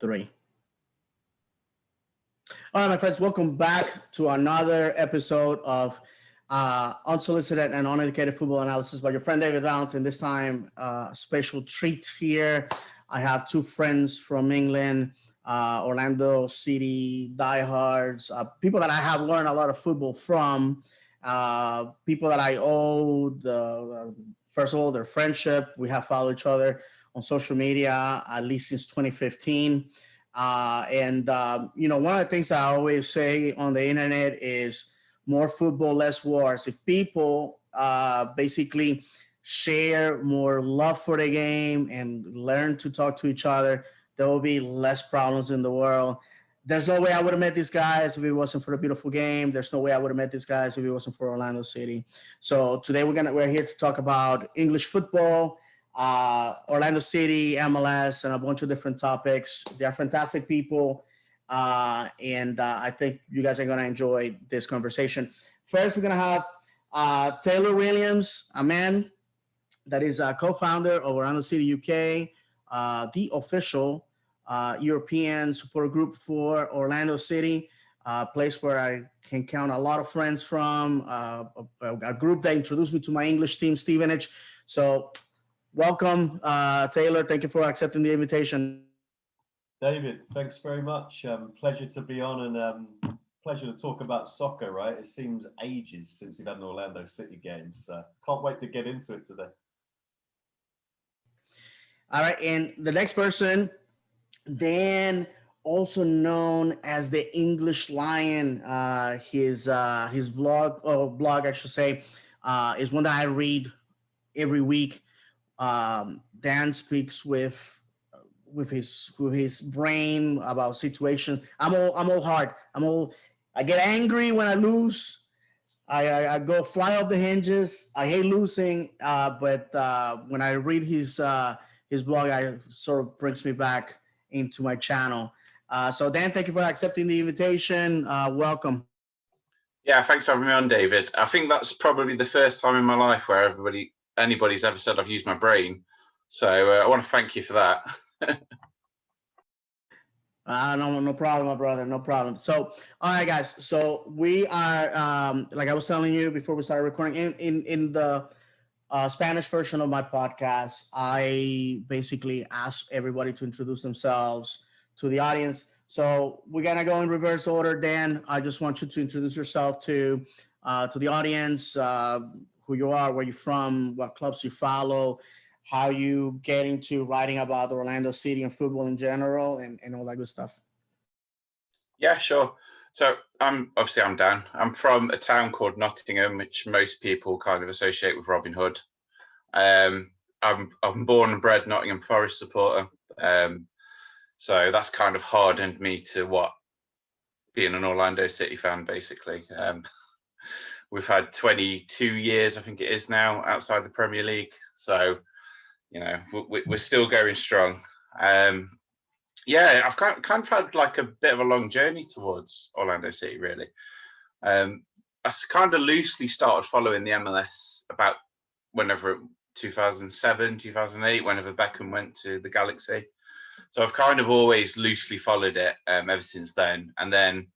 Three. All right, my friends, welcome back to another episode of Unsolicited and Uneducated Football Analysis by your friend David Valentin. This time, special treats here. I have two friends from England, Orlando City diehards, people that I have learned a lot of football from, people that I owe first of all, their friendship. We have followed each other on social media at least since 2015. One of the things I always say on the internet is more football, less wars. If people basically share more love for the game and learn to talk to each other, there will be less problems in the world. There's no way I would have met these guys if it wasn't for the beautiful game. There's no way I would have met these guys if it wasn't for Orlando City. So today we're here to talk about English football, Orlando City, MLS, and a bunch of different topics. They're fantastic people, and I think you guys are going to enjoy this conversation. First, we're going to have Taylor Williams, a man that is a co-founder of Orlando City UK, the official European support group for Orlando City, a place where I can count a lot of friends from, a group that introduced me to my English team, Stevenage. So welcome, Taylor. Thank you for accepting the invitation. David, thanks very much. Pleasure to be on and pleasure to talk about soccer, right? It seems ages since we've had an Orlando City game, so can't wait to get into it today. All right, and the next person, Dan, also known as the English Lion. His blog, I should say, is one that I read every week. Dan speaks with his brain about situations. I'm all hard. I get angry when I lose. I go fly off the hinges. I hate losing, but when I read his blog, I sort of brings me back into my channel. So Dan, thank you for accepting the invitation. Welcome. Yeah, thanks for having me on, David. I think that's probably the first time in my life where anybody's ever said I've used my brain. So I want to thank you for that. No problem, my brother. No problem. So, all right, guys. So we are, like I was telling you before we started recording, in the Spanish version of my podcast, I basically ask everybody to introduce themselves to the audience. So we're gonna go in reverse order. Dan, I just want you to introduce yourself to the audience, who you are, where you're from, what clubs you follow, how you get into writing about Orlando City and football in general, and all that good stuff. Yeah, sure. So I'm Dan. I'm from a town called Nottingham, which most people kind of associate with Robin Hood. I'm born and bred Nottingham Forest supporter. So that's kind of hardened me to being an Orlando City fan, basically. We've had 22 years, I think it is now, outside the Premier League. So, we're still going strong. I've kind of had like a bit of a long journey towards Orlando City, really. I kind of loosely started following the MLS about 2007, 2008, whenever Beckham went to the Galaxy. So I've kind of always loosely followed it ever since then. And then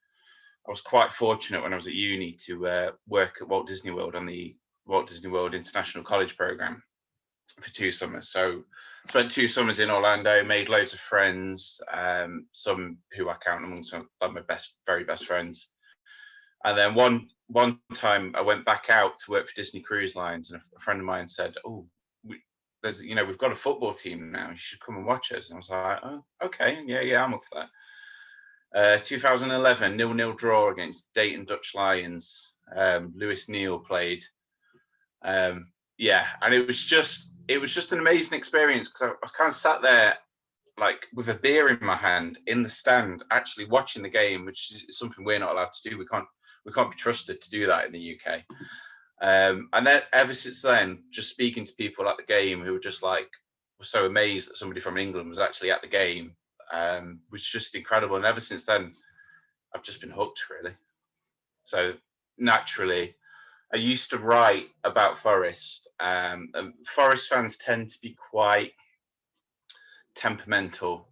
I was quite fortunate when I was at uni to work at Walt Disney World on the Walt Disney World International College Program for 2 summers. So spent 2 summers in Orlando, made loads of friends, some who I count among some of my very best friends. And then one time I went back out to work for Disney Cruise Lines, and a friend of mine said, "Oh, we've got a football team now. You should come and watch us." And I was like, "Oh, okay, yeah, I'm up for that." 2011 0-0 draw against Dayton Dutch Lions. Lewis Neal played. And it was just an amazing experience, because I was kind of sat there like with a beer in my hand in the stand, actually watching the game, which is something we're not allowed to do. We can't be trusted to do that in the UK. And then ever since then, just speaking to people at the game who were so amazed that somebody from England was actually at the game, was just incredible. And ever since then, I've just been hooked, really. So naturally, I used to write about Forest. And Forest fans tend to be quite temperamental.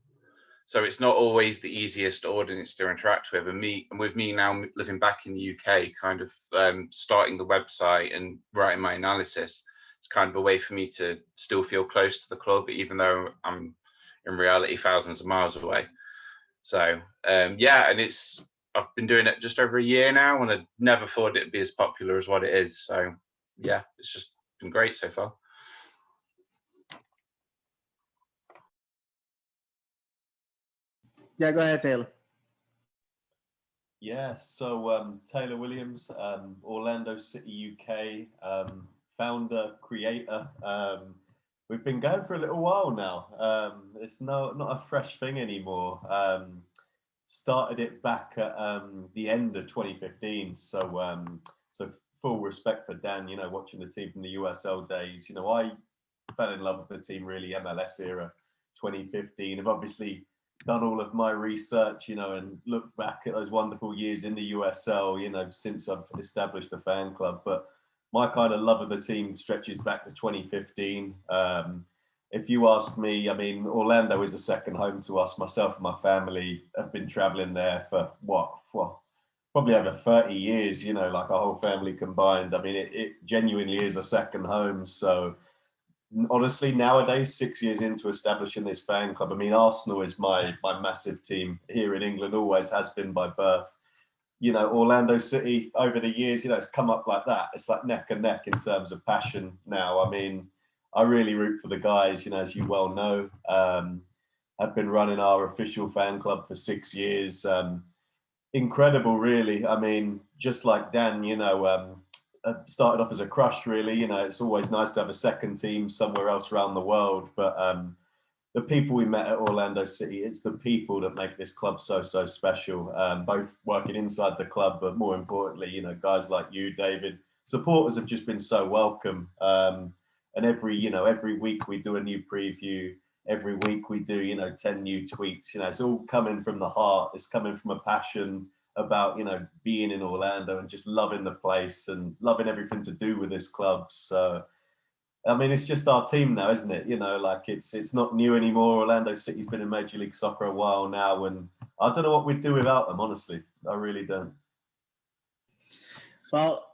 So it's not always the easiest audience to interact with. And with me now living back in the UK, kind of starting the website and writing my analysis, it's kind of a way for me to still feel close to the club, even though I'm in reality thousands of miles away. So yeah, and I've been doing it just over a year now, and I never thought it'd be as popular as what it is. So yeah, it's just been great so far. Yeah, go ahead, Taylor. Yeah, so Taylor Williams, Orlando City UK, founder, creator. We've been going for a little while now. It's not a fresh thing anymore. Started it back at the end of 2015. So full respect for Dan. You know, watching the team from the USL days. You know, I fell in love with the team really MLS era, 2015. I've obviously done all of my research, you know, and looked back at those wonderful years in the USL, you know, since I've established a fan club. But my kind of love of the team stretches back to 2015. If you ask me, I mean, Orlando is a second home to us. Myself and my family have been traveling there for probably over 30 years, you know, like our whole family combined. I mean, it genuinely is a second home. So honestly, nowadays, 6 years into establishing this fan club, I mean, Arsenal is my massive team here in England, always has been by birth. You know, Orlando City over the years, you know, it's come up like that. It's like neck and neck in terms of passion now. I mean, I really root for the guys, you know, as you well know. I've been running our official fan club for 6 years. Incredible, really. I mean, just like Dan, you know, started off as a crush, really. You know, it's always nice to have a second team somewhere else around the world. But the people we met at Orlando City, it's the people that make this club so special. Both working inside the club, but more importantly, you know, guys like you, David, supporters have just been so welcome. And every week we do a new preview. Every week we do, you know, 10 new tweets. You know, it's all coming from the heart. It's coming from a passion about, you know, being in Orlando and just loving the place and loving everything to do with this club. So I mean, it's just our team now, isn't it? You know, like it's not new anymore. Orlando City's been in Major League Soccer a while now, and I don't know what we'd do without them, honestly. I really don't. Well,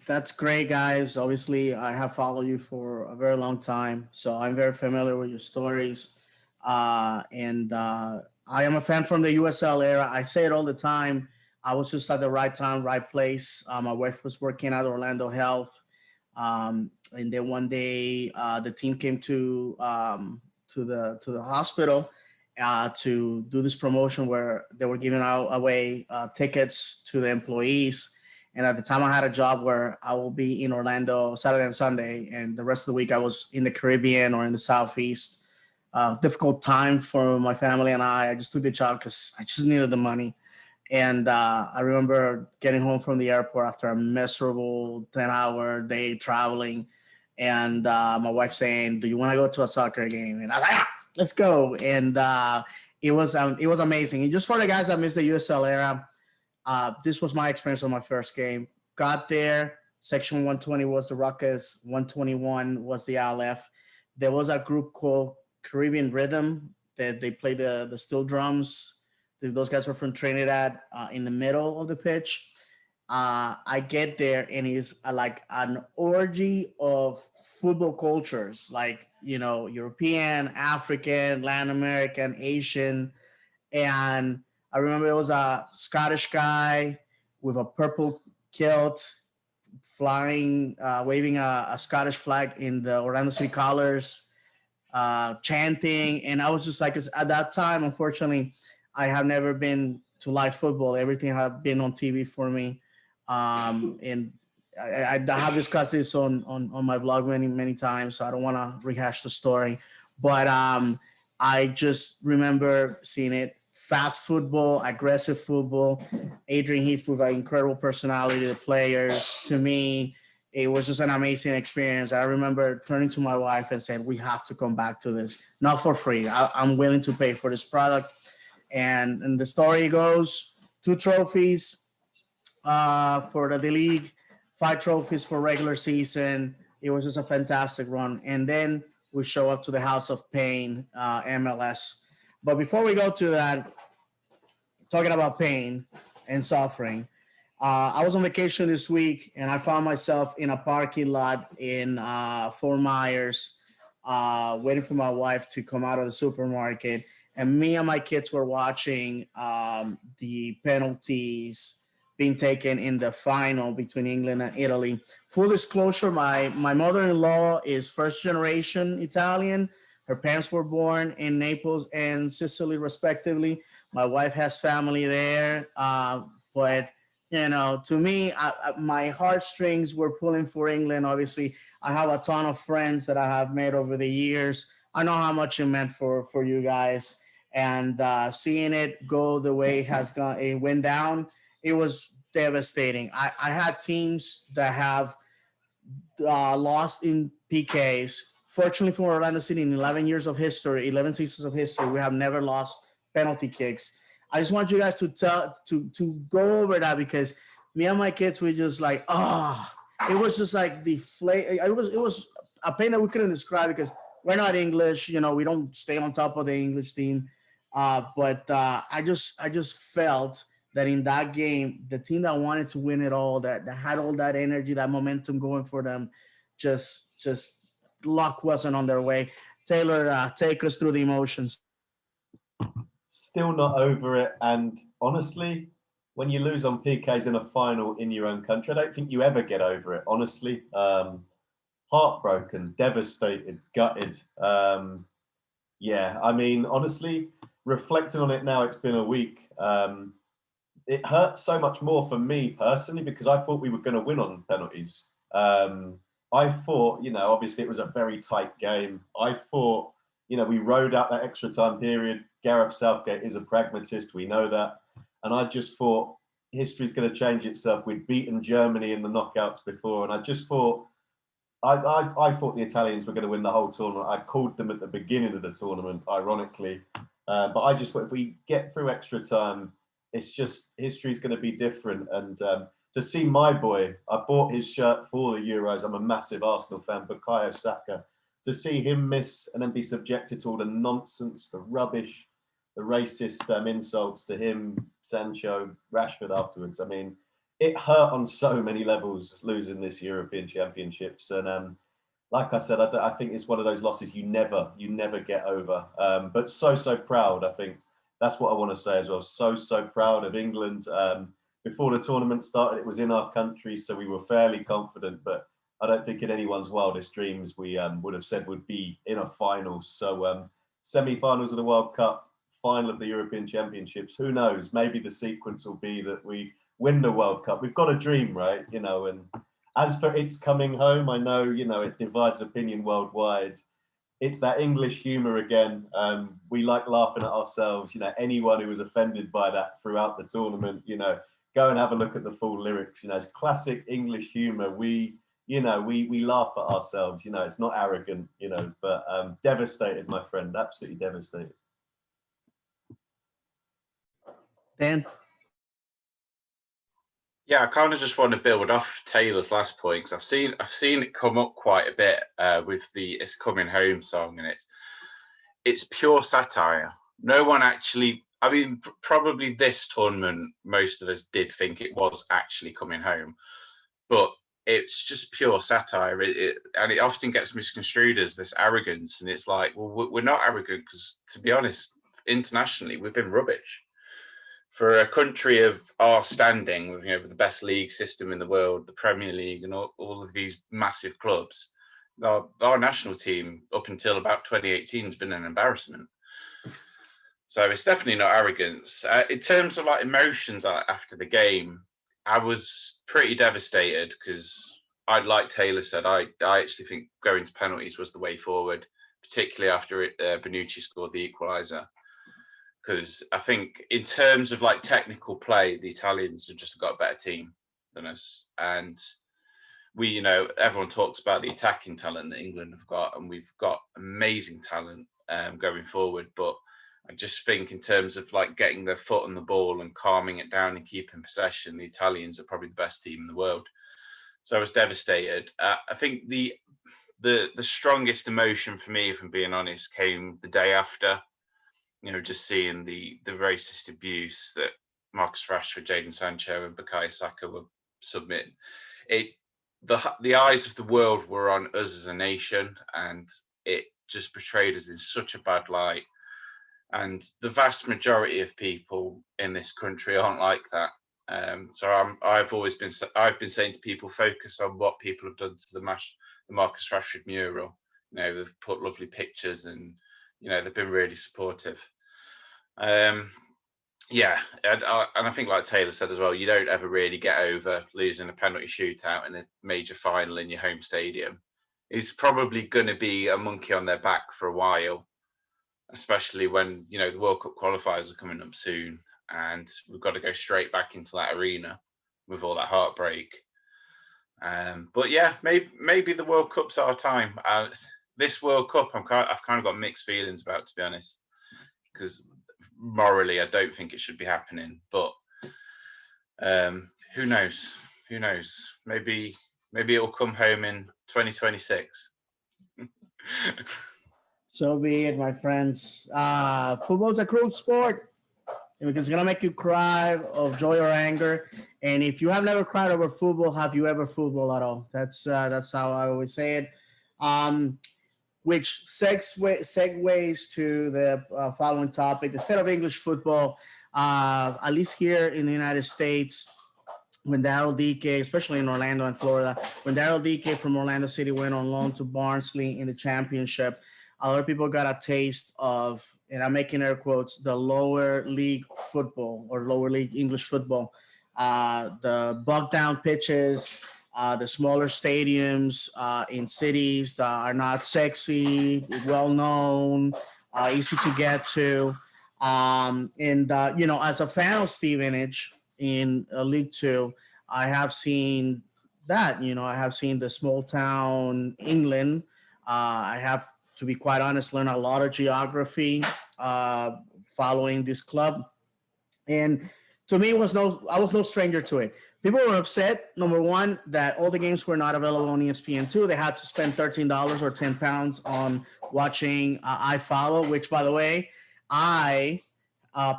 that's great, guys. Obviously, I have followed you for a very long time, so I'm very familiar with your stories. And I am a fan from the USL era. I say it all the time. I was just at the right time, right place. My wife was working at Orlando Health, and then one day the team came to the hospital to do this promotion where they were giving away tickets to the employees. And at the time, I had a job where I will be in Orlando Saturday and Sunday, and the rest of the week I was in the Caribbean or in the Southeast. Difficult time for my family and I. I just took the job because I just needed the money. And I remember getting home from the airport after a miserable 10-hour day traveling, and my wife saying, "Do you want to go to a soccer game?" And I was like, "Let's go!" And it was amazing. And just for the guys that missed the USL era, this was my experience on my first game. Got there, section 120 was the Ruckus, 121 was the Aleph. There was a group called Caribbean Rhythm that they play the steel drums. Those guys were from Trinidad in the middle of the pitch. I get there and it's like an orgy of football cultures, like, you know, European, African, Latin American, Asian. And I remember it was a Scottish guy with a purple kilt flying, waving a Scottish flag in the Orlando City colors, chanting. And I was just like, at that time, unfortunately, I have never been to live football. Everything had been on TV for me. And I have discussed this on my blog many times, so I don't want to rehash the story. But I just remember seeing it. Fast football, aggressive football. Adrian Heath with an incredible personality, the players. To me, it was just an amazing experience. I remember turning to my wife and saying, "We have to come back to this, not for free. I'm willing to pay for this product." And the story goes: 2 trophies for the league, 5 trophies for regular season. It was just a fantastic run. And then we show up to the House of Pain, MLS. But before we go to that, talking about pain and suffering, I was on vacation this week and I found myself in a parking lot in Fort Myers, waiting for my wife to come out of the supermarket. And me and my kids were watching the penalties being taken in the final between England and Italy. Full disclosure, my mother-in-law is first generation Italian. Her parents were born in Naples and Sicily, respectively. My wife has family there, but to me, my heartstrings were pulling for England. Obviously, I have a ton of friends that I have made over the years. I know how much it meant for you guys, and seeing it go the way it went down, it was devastating. I had teams that have lost in PKs. Fortunately for Orlando City, in 11 years of history, 11 seasons of history, we have never lost penalty kicks. I just want you guys to go over that, because me and my kids were just like, it was just like it was a pain that we couldn't describe, because we're not English, we don't stay on top of the English team. But I just felt that in that game, the team that wanted to win it all, that had all that energy, that momentum going for them, just luck wasn't on their way. Taylor, take us through the emotions. Still not over it. And honestly, when you lose on PKs in a final in your own country, I don't think you ever get over it, honestly. Heartbroken, devastated, gutted. Yeah, I mean, honestly, reflecting on it now, it's been a week. It hurt so much more for me personally, because I thought we were going to win on penalties. I thought, obviously it was a very tight game. I thought, we rode out that extra time period. Gareth Southgate is a pragmatist. We know that. And I just thought history's going to change itself. We'd beaten Germany in the knockouts before. And I just thought, I thought the Italians were going to win the whole tournament. I called them at the beginning of the tournament, ironically. But I just thought if we get through extra time, it's just history's going to be different. And to see my boy, I bought his shirt for the Euros. I'm a massive Arsenal fan, Bukayo Saka. To see him miss and then be subjected to all the nonsense, the rubbish, the racist insults to him, Sancho, Rashford afterwards. I mean, it hurt on so many levels losing this European Championships. And like I said, I think it's one of those losses you never get over. But so proud. I think that's what I want to say as well. So proud of England. Before the tournament started, it was in our country, so we were fairly confident. But I don't think in anyone's wildest dreams we would have said would be in a final. So semi-finals of the World Cup, final of the European Championships. Who knows? Maybe the sequence will be that we win the World Cup. We've got a dream, right? And as for it's coming home, I know, it divides opinion worldwide. It's that English humor again. We like laughing at ourselves. Anyone who was offended by that throughout the tournament, go and have a look at the full lyrics. It's classic English humor. We laugh at ourselves. It's not arrogant, but devastated, my friend, absolutely devastated. Dan? Yeah, I kind of just want to build off Taylor's last point, because I've seen it come up quite a bit with the "It's Coming Home" song, and it's pure satire. No one actually. I mean, probably this tournament, most of us did think it was actually coming home, but it's just pure satire. And it often gets misconstrued as this arrogance, and it's like, well, we're not arrogant, because to be honest, internationally, we've been rubbish. For a country of our standing, with with the best league system in the world, the Premier League, and all of these massive clubs, our national team up until about 2018 has been an embarrassment. So it's definitely not arrogance. In terms of emotions after the game, I was pretty devastated, because like Taylor said, I actually think going to penalties was the way forward, particularly after Bonucci scored the equaliser. Because I think in terms of technical play, the Italians have just got a better team than us. And we, everyone talks about the attacking talent that England have got, and we've got amazing talent going forward. But I just think in terms of getting their foot on the ball and calming it down and keeping possession, the Italians are probably the best team in the world. So I was devastated. I think the strongest emotion for me, if I'm being honest, came the day after. just seeing the racist abuse that Marcus Rashford, Jadon Sancho, and Bukayo Saka were submitting. The eyes of the world were on us as a nation, and it just portrayed us in such a bad light. And the vast majority of people in this country aren't like that. So I've been saying to people, focus on what people have done to the Marcus Rashford mural. They've put lovely pictures, and they've been really supportive. Yeah, and I think, like Taylor said as well, you don't ever really get over losing a penalty shootout in a major final in your home stadium. It's probably going to be a monkey on their back for a while, especially when the World Cup qualifiers are coming up soon, and we've got to go straight back into that arena with all that heartbreak. But yeah, maybe the World Cup's our time. This World Cup, I've kind of got mixed feelings about, to be honest, because morally, I don't think it should be happening. But who knows? Who knows? Maybe it'll come home in 2026. So be it, my friends. Football's a cruel sport because it's gonna make you cry of joy or anger. And if you have never cried over football, have you ever football at all? That's how I always say it. Which segues to the following topic. The state of English football, at least here in the United States, when Daryl DK, especially in Orlando and Florida, when Daryl DK from Orlando City went on loan to Barnsley in the championship, a lot of people got a taste of, and I'm making air quotes, the lower league football or lower league English football. The bogged down pitches, the smaller stadiums in cities that are not sexy, well known, easy to get to. As a fan of Stevenage in League Two, I have seen that. I have seen the small town England. I have, to be quite honest, learned a lot of geography following this club, and to me, I was no stranger to it. People were upset. Number one, that all the games were not available on ESPN two. They had to spend $13 or £10 on watching iFollow, which, by the way, I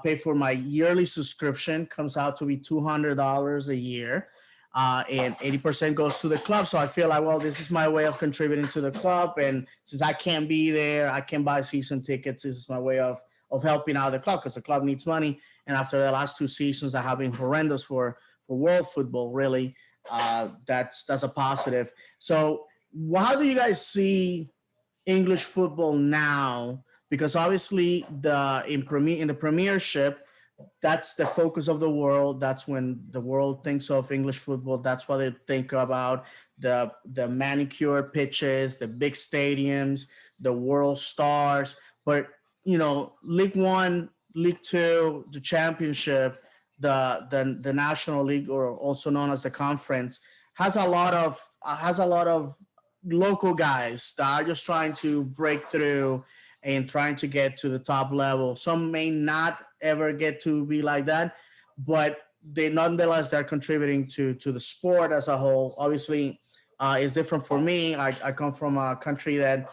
pay for my yearly subscription. Comes out to be $200 a year, and 80% goes to the club. So I feel like, well, this is my way of contributing to the club. And since I can't be there, I can buy season tickets. This is my way of helping out the club because the club needs money. And after the last two seasons that have been horrendous for world football, really, that's a positive. So how do you guys see English football now? Because obviously in the Premiership, that's the focus of the world. That's when the world thinks of English football. That's what they think about: the manicured pitches, the big stadiums, the world stars. But League One, League Two, the Championship, the National League, or also known as the Conference, has a lot of local guys that are just trying to break through and trying to get to the top level. Some may not ever get to be like that, but they're contributing to the sport as a whole. Obviously, it's different for me. I come from a country that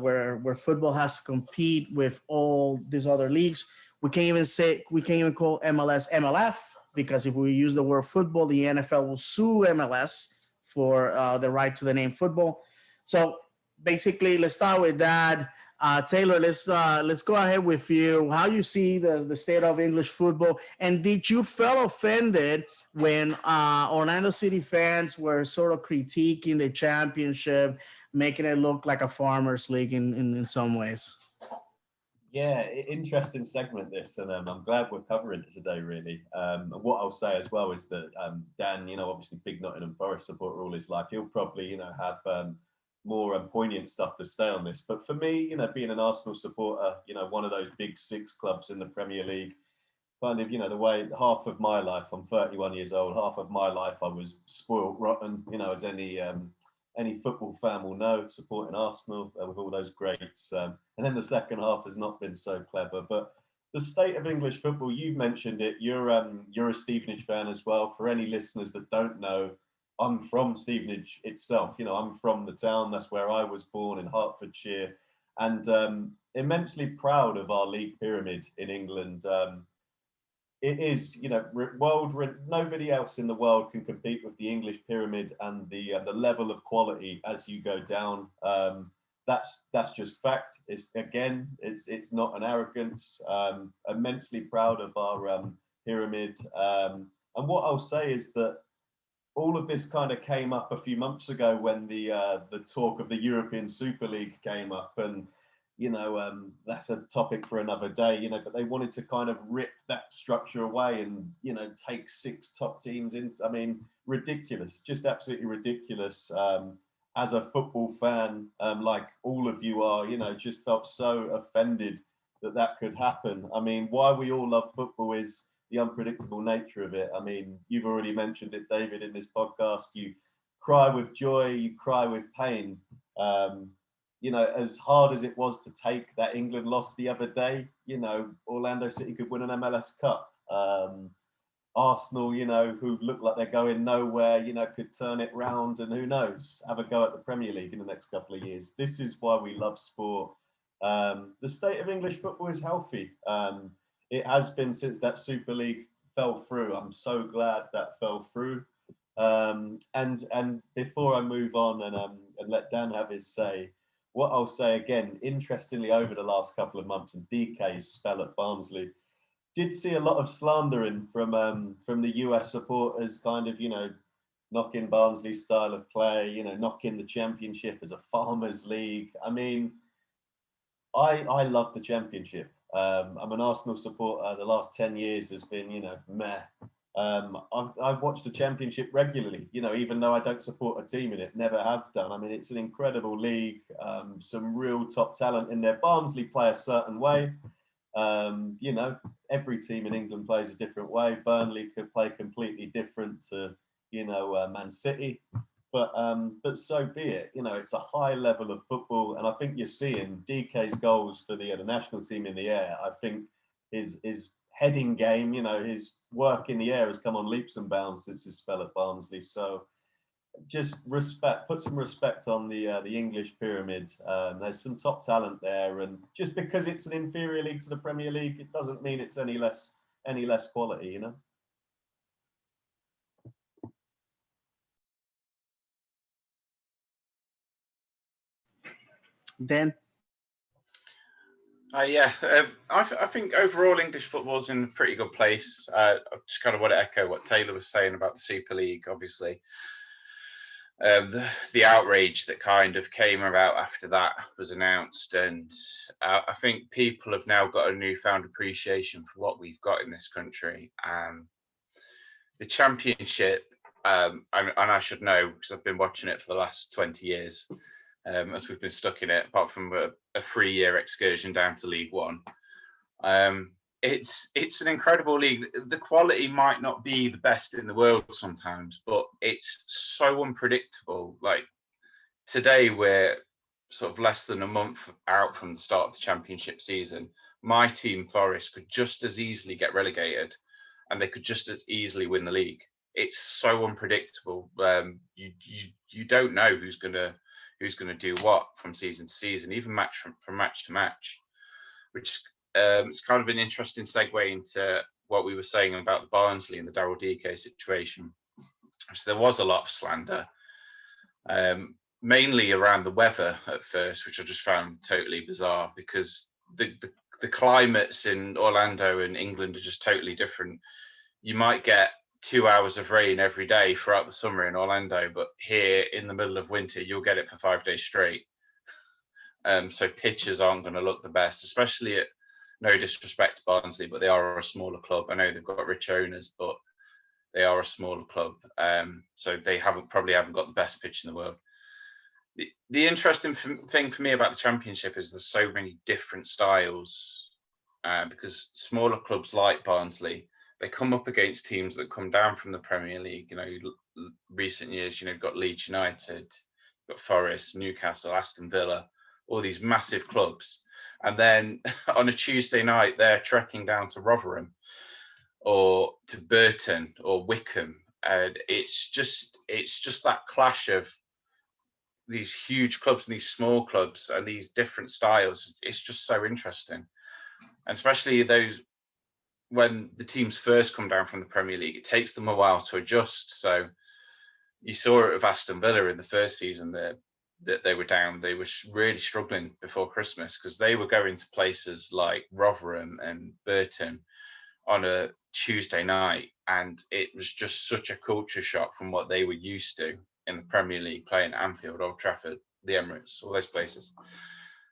where football has to compete with all these other leagues. We can't even call MLS MLF, because if we use the word football, the NFL will sue MLS for the right to the name football. So basically, let's start with that. Taylor, let's go ahead with you. How you see the state of English football, and did you feel offended when Orlando City fans were sort of critiquing the championship, making it look like a farmers league in some ways? Yeah, interesting segment this, and I'm glad we're covering it today, really. And what I'll say as well is that Dan, obviously big Nottingham Forest supporter all his life, he'll probably, have more poignant stuff to say on this. But for me, being an Arsenal supporter, one of those big six clubs in the Premier League, kind of, the way half of my life, I'm 31 years old, half of my life I was spoiled rotten, as any football fan will know, supporting Arsenal with all those greats. And then the second half has not been so clever. But the state of English football, you've mentioned it. You're a Stevenage fan as well. For any listeners that don't know, I'm from Stevenage itself. I'm from the town. That's where I was born, in Hertfordshire. and immensely proud of our league pyramid in England. It is, you know, nobody else in the world can compete with the English pyramid and the level of quality as you go down. That's just fact. It's not an arrogance. Immensely proud of our pyramid. And what I'll say is that all of this kind of came up a few months ago when the talk of the European Super League came up, and you know, that's a topic for another day, you know, but they wanted to kind of rip that structure away and, you know, take 6 top teams in. I mean, ridiculous, just absolutely ridiculous. As a football fan, like all of you are, you know, just felt so offended that that could happen. I mean, why we all love football is the unpredictable nature of it. I mean, you've already mentioned it, David, in this podcast. You cry with joy, you cry with pain. You know, as hard as it was to take that England loss the other day, you know, Orlando City could win an MLS Cup. Arsenal, you know, who look like they're going nowhere, you know, could turn it round, and who knows, have a go at the Premier League in the next couple of years. This is why we love sport. The state of English football is healthy. It has been since that Super League fell through. I'm so glad that fell through. And before I move on and let Dan have his say, what I'll say again, interestingly, over the last couple of months, and DK's spell at Barnsley, did see a lot of slandering from the US supporters, kind of, you know, knocking Barnsley's style of play, you know, knocking the Championship as a farmers' league. I mean, I love the Championship. I'm an Arsenal supporter. The last 10 years has been, you know, meh. I've watched the Championship regularly, you know, even though I don't support a team in it, never have done. I mean, it's an incredible league, some real top talent in there. Barnsley play a certain way. You know, every team in England plays a different way. Burnley could play completely different to, you know, Man City. But so be it. You know, it's a high level of football, and I think you're seeing DK's goals for the national team in the air. I think his heading game, you know, his work in the air has come on leaps and bounds since his spell at Barnsley. So just put some respect on the English pyramid. There's some top talent there, and just because it's an inferior league to the Premier League, it doesn't mean it's any less quality, you know. Dan? Yeah, I think overall English football's in a pretty good place. I just kind of want to echo what Taylor was saying about the Super League, obviously. The outrage that kind of came about after that was announced, and I think people have now got a newfound appreciation for what we've got in this country. The Championship, and I should know because I've been watching it for the last 20 years. As we've been stuck in it, apart from a 3-year excursion down to League One. It's an incredible league. The quality might not be the best in the world sometimes, but it's so unpredictable. Like today, we're sort of less than a month out from the start of the Championship season. My team, Forest, could just as easily get relegated, and they could just as easily win the league. It's so unpredictable. You don't know who's going to do what from season to season, even from match to match, which it's kind of an interesting segue into what we were saying about the Barnsley and the Daryl DK situation. So there was a lot of slander, mainly around the weather at first, which I just found totally bizarre because the climates in Orlando and England are just totally different. You might get 2 hours of rain every day throughout the summer in Orlando, but here in the middle of winter, you'll get it for 5 days straight. So pitches aren't going to look the best, especially at, no disrespect to Barnsley, but they are a smaller club. I know they've got rich owners, but they are a smaller club. So they probably haven't got the best pitch in the world. The interesting thing for me about the Championship is there's so many different styles, because smaller clubs like Barnsley, they come up against teams that come down from the Premier League. You know, recent years, you know, you've got Leeds United, you've got Forest, Newcastle, Aston Villa, all these massive clubs. And then on a Tuesday night, they're trekking down to Rotherham or to Burton or Wickham. And it's just that clash of these huge clubs and these small clubs and these different styles. It's just so interesting, and especially those when the teams first come down from the Premier League, it takes them a while to adjust. So you saw it with Aston Villa in the first season that they were down. They were really struggling before Christmas because they were going to places like Rotherham and Burton on a Tuesday night, and it was just such a culture shock from what they were used to in the Premier League, playing at Anfield, Old Trafford, the Emirates, all those places.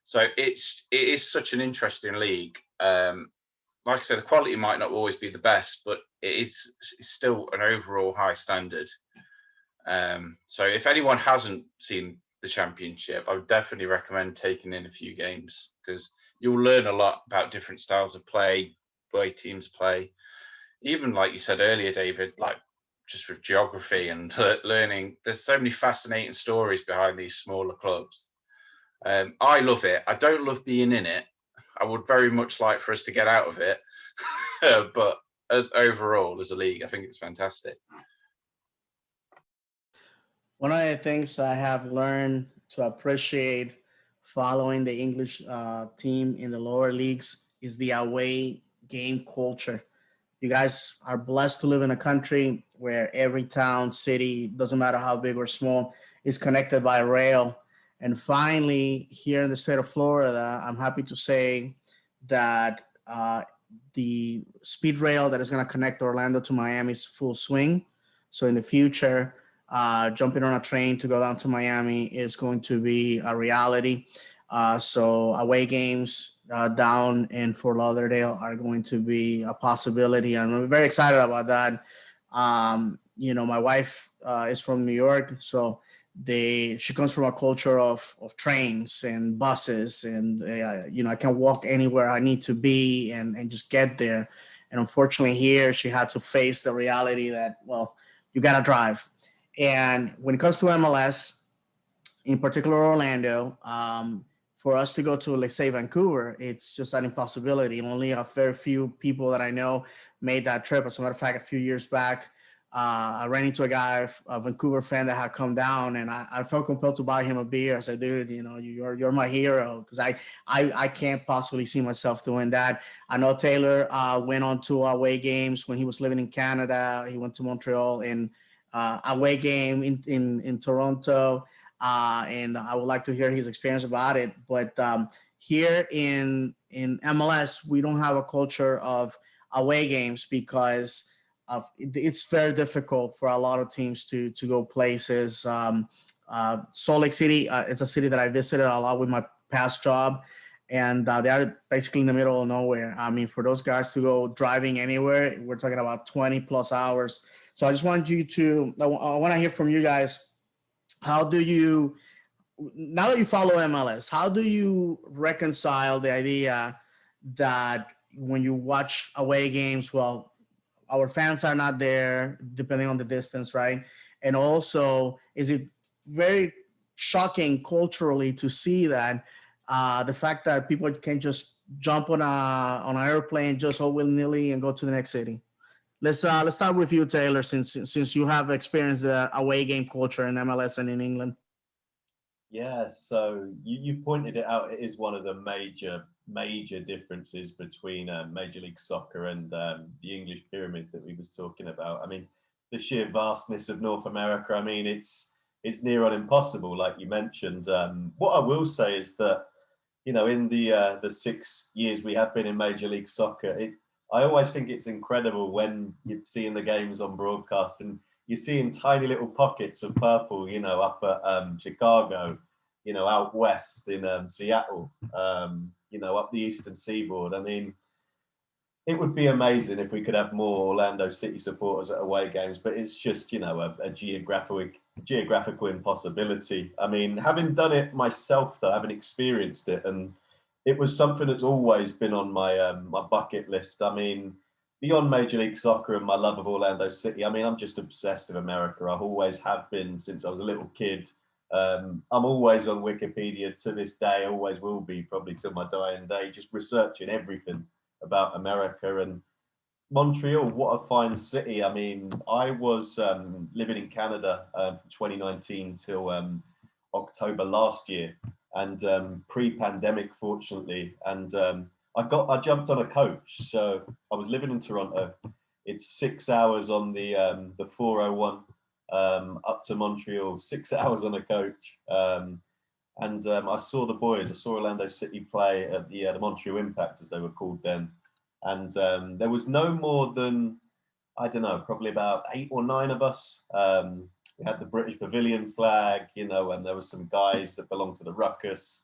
So it is such an interesting league. Like I said, the quality might not always be the best, but it's still an overall high standard. So if anyone hasn't seen the Championship, I would definitely recommend taking in a few games because you'll learn a lot about different styles of play, way teams play. Even like you said earlier, David, like just with geography and learning, there's so many fascinating stories behind these smaller clubs. I love it. I don't love being in it. I would very much like for us to get out of it. But as overall, as a league, I think it's fantastic. One of the things I have learned to appreciate following the English team in the lower leagues is the away game culture. You guys are blessed to live in a country where every town, city, doesn't matter how big or small, is connected by rail. And finally, here in the state of Florida, I'm happy to say that the speed rail that is going to connect Orlando to Miami is full swing. So in the future, jumping on a train to go down to Miami is going to be a reality. So away games down in Fort Lauderdale are going to be a possibility, and I'm very excited about that. My wife is from New York, so she comes from a culture of trains and buses, and I can walk anywhere I need to be and just get there. And unfortunately, here she had to face the reality that, well, you got to drive. And when it comes to MLS, in particular Orlando, for us to go to, let's say, Vancouver, it's just an impossibility. Only a very few people that I know made that trip. As a matter of fact, a few years back, I ran into a guy, a Vancouver fan that had come down, and I felt compelled to buy him a beer. I said, dude, you're my hero, because I can't possibly see myself doing that. I know Taylor went on to away games when he was living in Canada. He went to Montreal and away game in Toronto. And I would like to hear his experience about it. But here in MLS, we don't have a culture of away games because it's very difficult for a lot of teams to go places. Salt Lake City is a city that I visited a lot with my past job, and they are basically in the middle of nowhere. I mean, for those guys to go driving anywhere, we're talking about 20 plus hours. So I just want I want to hear from you guys. How do you, now that you follow MLS, how do you reconcile the idea that when you watch away games, well, our fans are not there depending on the distance, right? And also, is it very shocking culturally to see that the fact that people can just jump on an airplane just all willy-nilly and go to the next city? Let's start with you, Taylor, since you have experienced the away game culture in MLS and in England. Yeah, so you pointed it out. It is one of the major differences between Major League Soccer and the English pyramid that we was talking about. I mean, the sheer vastness of North America. I mean, it's near on impossible, like you mentioned. What I will say is that, in the 6 years we have been in Major League Soccer, I always think it's incredible when you're seeing the games on broadcast and you're seeing tiny little pockets of purple, up at Chicago, out west in Seattle, up the eastern seaboard. I mean, it would be amazing if we could have more Orlando City supporters at away games, but it's just, a geographical impossibility. I mean, having done it myself, though, having experienced it, and it was something that's always been on my bucket list. I mean, beyond Major League Soccer and my love of Orlando City, I mean, I'm just obsessed with America. I've always have been since I was a little kid. I'm always on Wikipedia to this day, always will be, probably till my dying day, just researching everything about America. And Montreal, what a fine city. I mean, I was living in Canada from 2019 till October last year, and pre-pandemic, fortunately. And I jumped on a coach. So I was living in Toronto. It's 6 hours on the 401 up to Montreal. 6 hours on a coach. And I saw the boys. I saw Orlando City play at the Montreal Impact, as they were called then. And there was no more than, I don't know, probably about 8 or 9 of us. We had the British Pavilion flag, you know, and there was some guys that belonged to the Ruckus.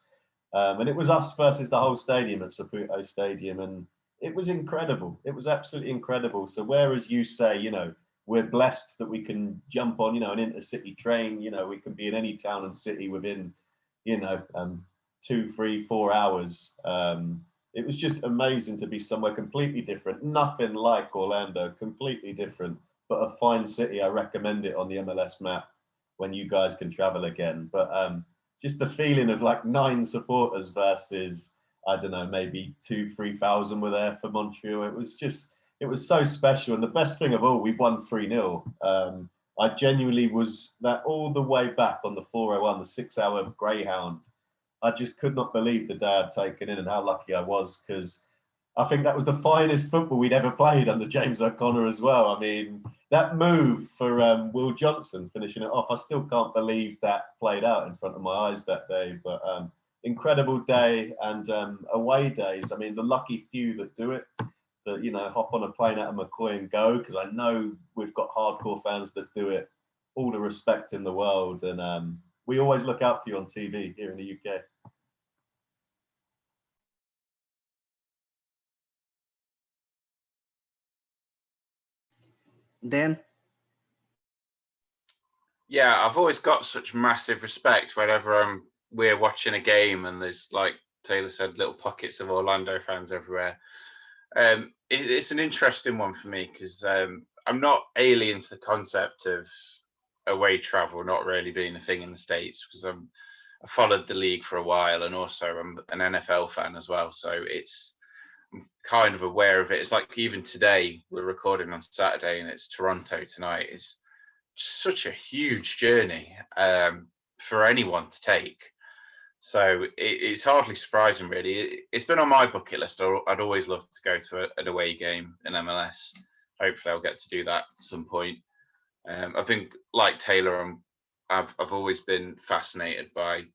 And it was us versus the whole stadium at Saputo Stadium. And it was incredible. It was absolutely incredible. So whereas you say, you know, we're blessed that we can jump on, you know, an intercity train, you know, we can be in any town and city within, you know, 2, 3, 4 hours. It was just amazing to be somewhere completely different, nothing like Orlando, completely different, but a fine city. I recommend it on the MLS map when you guys can travel again. But just the feeling of like 9 supporters versus, I don't know, maybe 2,000, 3,000 were there for Montreal. It was so special. And the best thing of all, we won 3-0. I genuinely was that all the way back on the 401, the 6-hour Greyhound. I just could not believe the day I'd taken in and how lucky I was, because I think that was the finest football we'd ever played under James O'Connor as well. I mean, that move for Will Johnson finishing it off, I still can't believe that played out in front of my eyes that day. But incredible day, and away days. I mean, the lucky few that do it, that, you know, hop on a plane out of McCoy and go, because I know we've got hardcore fans that do it. All the respect in the world, and we always look out for you on TV here in the UK. Dan? Yeah, I've always got such massive respect whenever we're watching a game and there's, like Taylor said, little pockets of Orlando fans everywhere. It's an interesting one for me because I'm not alien to the concept of away travel not really being a thing in the States, because I followed the league for a while, and also I'm an NFL fan as well. So I'm kind of aware of it. It's like even today, we're recording on Saturday and it's Toronto tonight. It's such a huge journey for anyone to take. So it's hardly surprising, really. It's been on my bucket list. I'd always love to go to an away game in MLS. Hopefully, I'll get to do that at some point. I think, like Taylor, I've always been fascinated by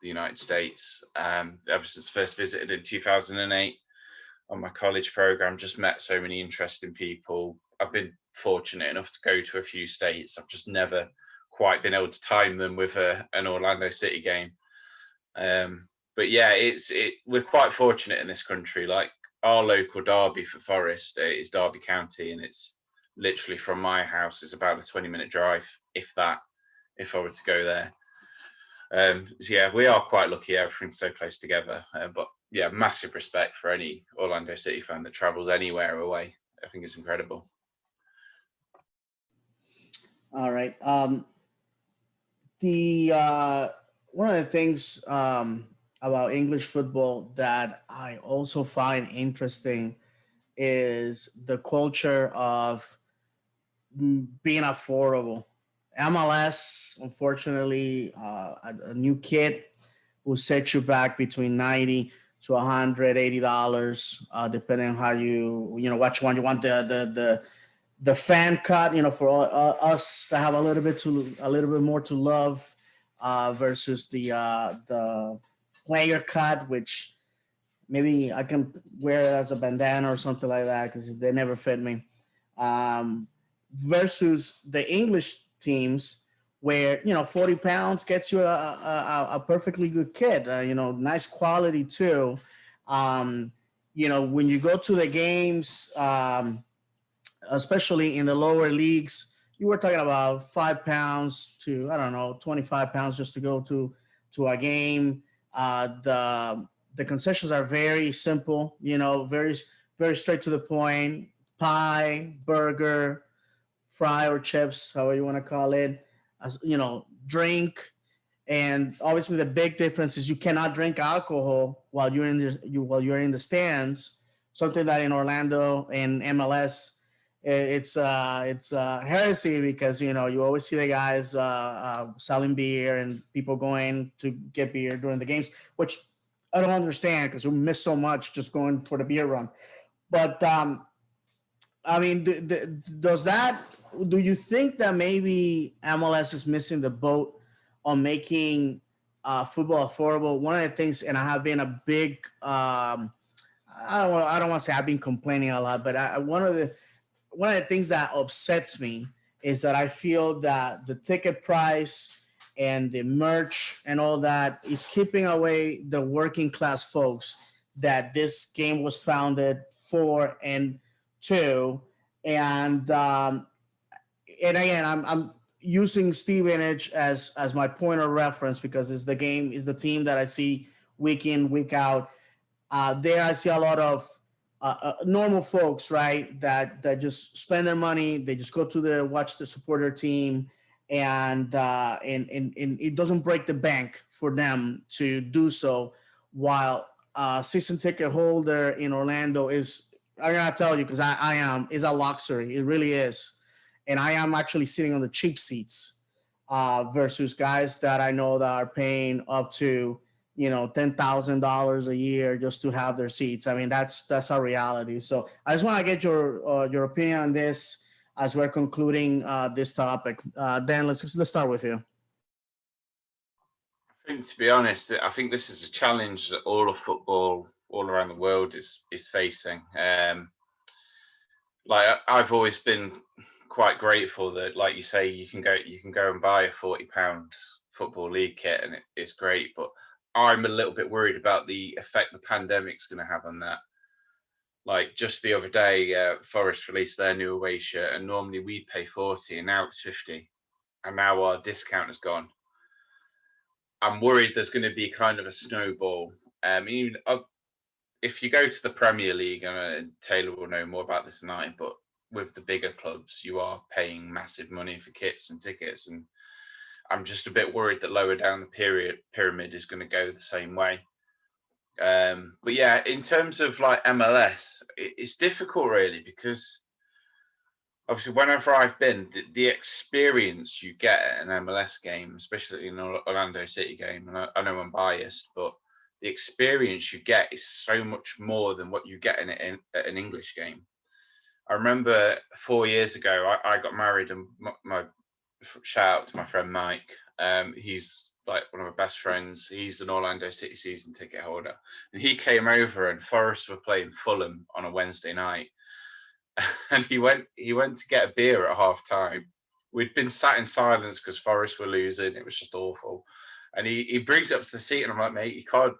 the United States. Ever since first visited in 2008 on my college program, just met so many interesting people. I've been fortunate enough to go to a few states. I've just never quite been able to time them with an Orlando City game. But yeah, we're quite fortunate in this country. Like, our local derby for Forest is Derby County, and it's literally from my house. It's about a 20-minute drive, if I were to go there. So yeah, we are quite lucky. Everything's so close together. But yeah, massive respect for any Orlando City fan that travels anywhere away. I think it's incredible. All right. One of the things about English football that I also find interesting is the culture of being affordable. MLS, unfortunately, a new kit will set you back between $90 to $180, depending on how which one you want. The fan cut, for us to have a little bit more to love, versus the player cut, which maybe I can wear it as a bandana or something like that because they never fit me. Versus the English teams, where 40 pounds gets you a perfectly good kit, nice quality too. When you go to the games, especially in the lower leagues, you were talking about 5 pounds to, I don't know, 25 pounds just to go to a game. The concessions are very simple, very, very straight to the point. Pie, burger, fry or chips, however you want to call it, drink. And obviously the big difference is you cannot drink alcohol while you're in the stands, something that in Orlando and MLS It's heresy because you always see the guys selling beer and people going to get beer during the games, which I don't understand because we miss so much just going for the beer run. But I mean, do you think that maybe MLS is missing the boat on making football affordable? One of the things, and I have been a big I don't want to say I've been complaining a lot, but one of the things that upsets me is that I feel that the ticket price and the merch and all that is keeping away the working class folks that this game was founded for and to. And and again, I'm using Stevenage as my point of reference because it's the team that I see week in, week out. There I see a lot of normal folks, right? That just spend their money. They just go to watch the supporter team, and it doesn't break the bank for them to do so. While season ticket holder in Orlando is, I gotta tell you because I am, is a luxury. It really is, and I am actually sitting on the cheap seats versus guys that I know that are paying up to $10,000 a year just to have their seats. I mean, that's our reality. So I just want to get your opinion on this as we're concluding this topic. Dan, let's start with you. I think, to be honest, I think this is a challenge that all of football all around the world is facing. Like I've always been quite grateful that, like you say, you can go and buy a £40 football league kit, and it's great. But I'm a little bit worried about the effect the pandemic's going to have on that. Like just the other day, Forest released their new away shirt, and normally we'd pay 40, and now it's 50, and now our discount has gone. I'm worried there's going to be kind of a snowball. Even if you go to the Premier League, and Taylor will know more about this than I, but with the bigger clubs, you are paying massive money for kits and tickets, and I'm just a bit worried that lower down the pyramid is going to go the same way. But yeah, in terms of like MLS, it's difficult really because obviously whenever I've been, the experience you get at an MLS game, especially in an Orlando City game, and I know I'm biased, but the experience you get is so much more than what you get in an English game. I remember 4 years ago, I got married, and my shout out to my friend Mike. He's like one of my best friends. He's an Orlando City season ticket holder, and he came over, and Forest were playing Fulham on a Wednesday night, and he went to get a beer at half time. We'd been sat in silence because Forest were losing. It was just awful, and he brings it up to the seat, and I'm like, mate, you can't,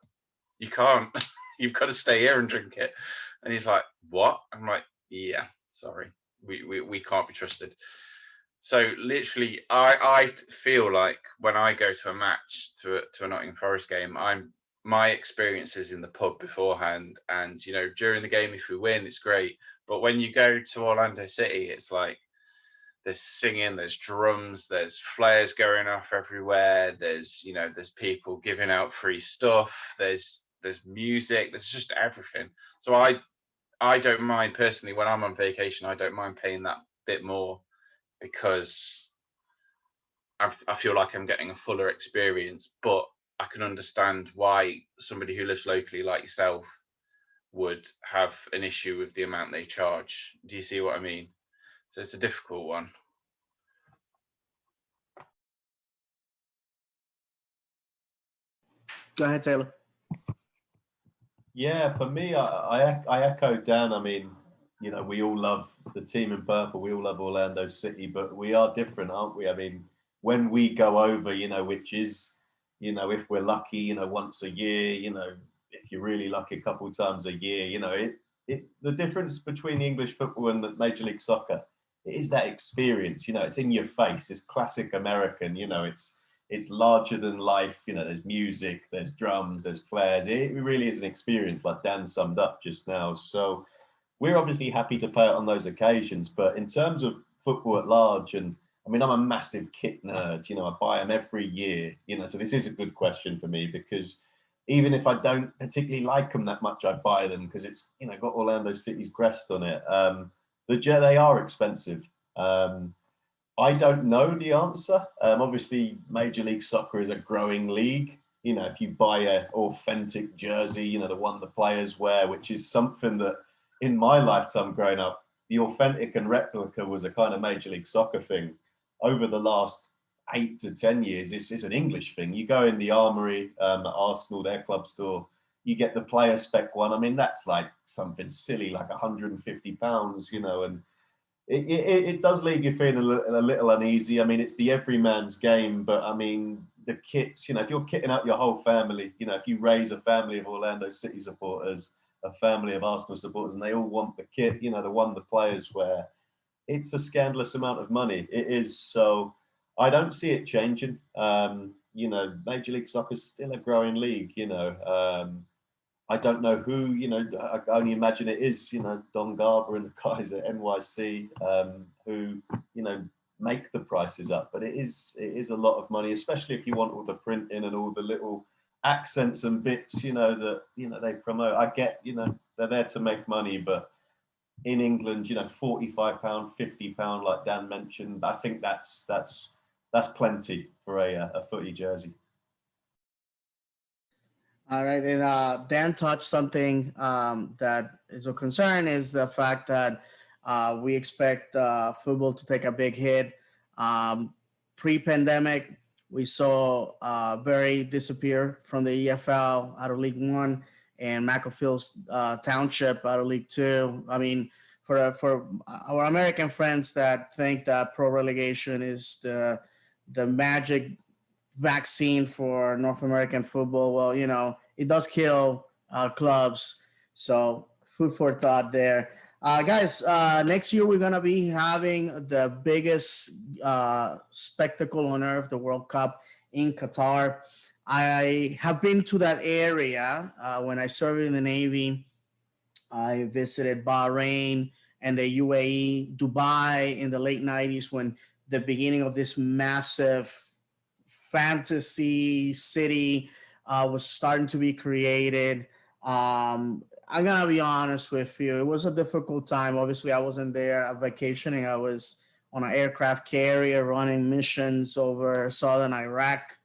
you've got to stay here and drink it. And he's like, what? I'm like, yeah, sorry, we can't be trusted. So literally, I feel like when I go to a match, to a Nottingham Forest game, my experience is in the pub beforehand, and during the game, if we win, it's great. But when you go to Orlando City, it's like there's singing, there's drums, there's flares going off everywhere. There's people giving out free stuff. There's music. There's just everything. So I don't mind personally when I'm on vacation. I don't mind paying that bit more because I feel like I'm getting a fuller experience. But I can understand why somebody who lives locally like yourself would have an issue with the amount they charge. Do you see what I mean? So it's a difficult one. Go ahead, Taylor. Yeah, for me, I echo Dan. I mean, we all love the team in purple. We all love Orlando City, but we are different, aren't we? I mean, when we go over, which is, if we're lucky, once a year, if you're really lucky, a couple of times a year, the difference between English football and Major League Soccer, it is that experience. It's in your face. It's classic American. It's larger than life. There's music, there's drums, there's flares. It really is an experience, like Dan summed up just now. So we're obviously happy to pay it on those occasions. But in terms of football at large, and I mean, I'm a massive kit nerd. I buy them every year. So this is a good question for me because even if I don't particularly like them that much, I buy them because it's got Orlando City's crest on it. They are expensive. I don't know the answer. Obviously, Major League Soccer is a growing league. You know, if you buy an authentic jersey, you know, the one the players wear, which is something that in my lifetime growing up, the authentic and replica was a kind of Major League Soccer thing. Over the last 8 to 10 years, it's an English thing. You go in the Armory at Arsenal, their club store, you get the player spec one. I mean, that's like something silly, like £150, you know, and it does leave you feeling a little uneasy. I mean, it's the everyman's game, but I mean, the kits, you know, if you're kitting out your whole family, you know, if you raise a family of Orlando City supporters, a family of Arsenal supporters, and they all want the kit, you know, the one the players wear, it's a scandalous amount of money. It is. So I don't see it changing. You know, Major League Soccer is still a growing league, you know. I don't know who, you know, I can only imagine it is, you know, Don Garber and the guys at NYC who, you know, make the prices up. But it is a lot of money, especially if you want all the printing and all the little accents and bits, you know, that, you know, they promote. I get, you know, they're there to make money, but in England, you know, £45, £50, like Dan mentioned, I think that's plenty for a footy jersey. All right, and Dan touched something that is a concern is the fact that we expect football to take a big hit. Pre-pandemic, we saw Berry disappear from the EFL out of League One and Macclefield's Township out of League Two. I mean, for our American friends that think that pro relegation is the magic vaccine for North American football. Well, you know, it does kill clubs. So food for thought there. Guys, next year we're going to be having the biggest spectacle on earth, the World Cup in Qatar. I have been to that area when I served in the Navy. I visited Bahrain and the UAE, Dubai in the late 90s when the beginning of this massive fantasy city was starting to be created. I'm gonna be honest with you; it was a difficult time. Obviously, I wasn't there vacationing. I was on an aircraft carrier running missions over southern Iraq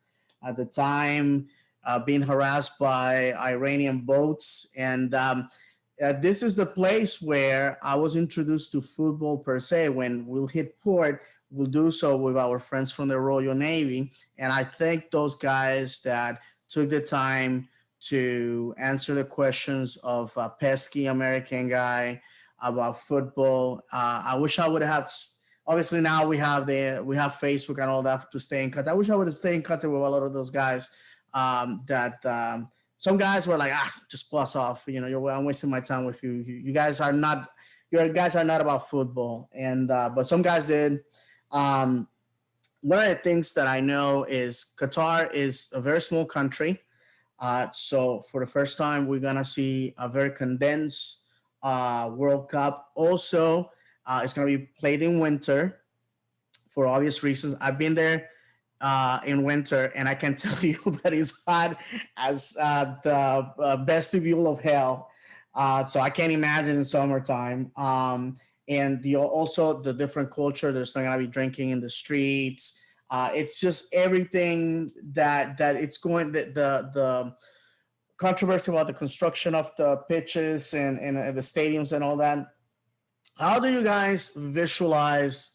at the time, being harassed by Iranian boats. And this is the place where I was introduced to football per se. When we'll hit port, we'll do so with our friends from the Royal Navy. And I thank those guys that took the time to answer the questions of a pesky American guy about football. I wish I would have. Obviously, now we have Facebook and all that to stay in contact. I wish I would have stayed in contact with a lot of those guys. Some guys were like, just bust off. You know, I'm wasting my time with you. You guys are not. Your guys are not about football. And but some guys did. One of the things that I know is Qatar is a very small country. So for the first time, we're going to see a very condensed World Cup. Also, it's going to be played in winter for obvious reasons. I've been there in winter, and I can tell you that it's hot as the vestibule of hell. So I can't imagine in summertime. And also the different culture. There's not going to be drinking in the streets. It's just everything that it's going. The controversy about the construction of the pitches and the stadiums and all that. How do you guys visualize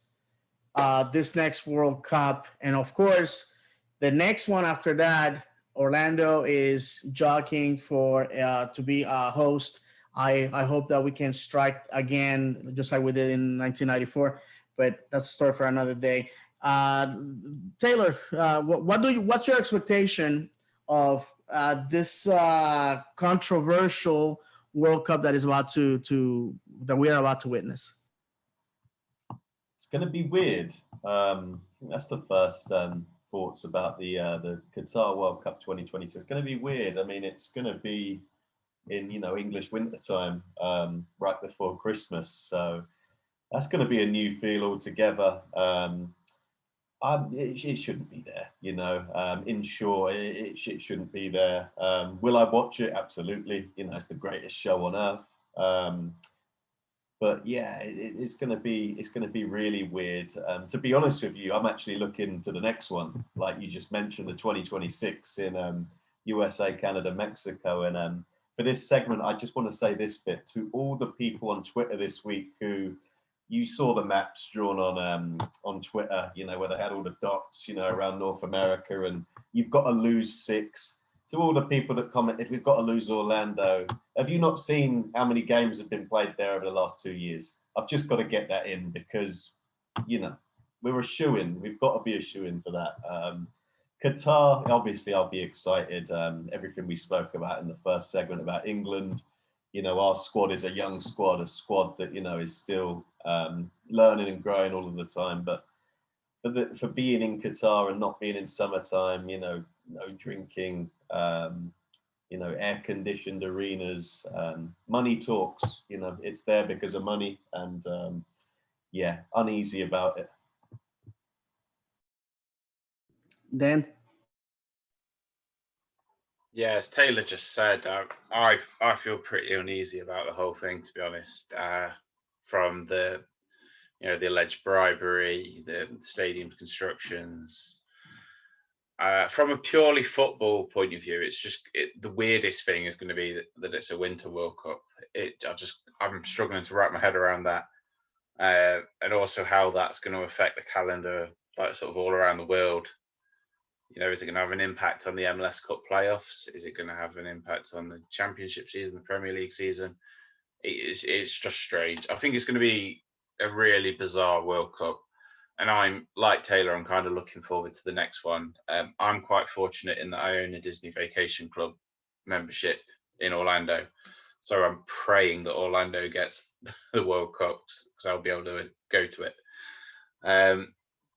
this next World Cup? And of course, the next one after that, Orlando is jockeying for to be a host. I hope that we can strike again, just like we did in 1994. But that's a story for another day. Taylor, what's your expectation of this controversial World Cup that is about that we are about to witness? It's going to be weird. That's the first thoughts about the Qatar World Cup 2022. It's going to be weird. I mean, it's going to be in English wintertime, right before Christmas. So that's going to be a new feel altogether. It shouldn't be there, inshore, it shouldn't be there. Will I watch it? Absolutely. It's the greatest show on earth. But yeah, it's going to be really weird. To be honest with you, I'm actually looking to the next one, like you just mentioned, the 2026 in USA, Canada, Mexico. And for this segment, I just want to say this bit to all the people on Twitter this week who you saw the maps drawn on Twitter, you know, where they had all the dots, you know, around North America, and you've got to lose 6. To all the people that commented, we've got to lose Orlando. Have you not seen how many games have been played there over the last 2 years? I've just got to get that in because, you know, we're a shoo-in. We've got to be a shoo-in for that. Qatar, obviously, I'll be excited. Everything we spoke about in the first segment about England, you know, our squad is a young squad, a squad that, you know, is still learning and growing all of the time. But for being in Qatar and not being in summertime, you know, no drinking, you know, air-conditioned arenas, money talks, you know, it's there because of money, and yeah, uneasy about it. Dan? Yeah, as Taylor just said, I feel pretty uneasy about the whole thing, to be honest. From the the alleged bribery, the stadium constructions. From a purely football point of view, it's just the weirdest thing is going to be that it's a Winter World Cup. I'm struggling to wrap my head around that, and also how that's going to affect the calendar, like sort of all around the world. You know, is it going to have an impact on the MLS Cup playoffs? Is it going to have an impact on the Championship season, the Premier League season? It's just strange. I think it's going to be a really bizarre World Cup. And I'm like Taylor, I'm kind of looking forward to the next one. I'm quite fortunate in that I own a Disney Vacation Club membership in Orlando. So I'm praying that Orlando gets the World Cups because I'll be able to go to it.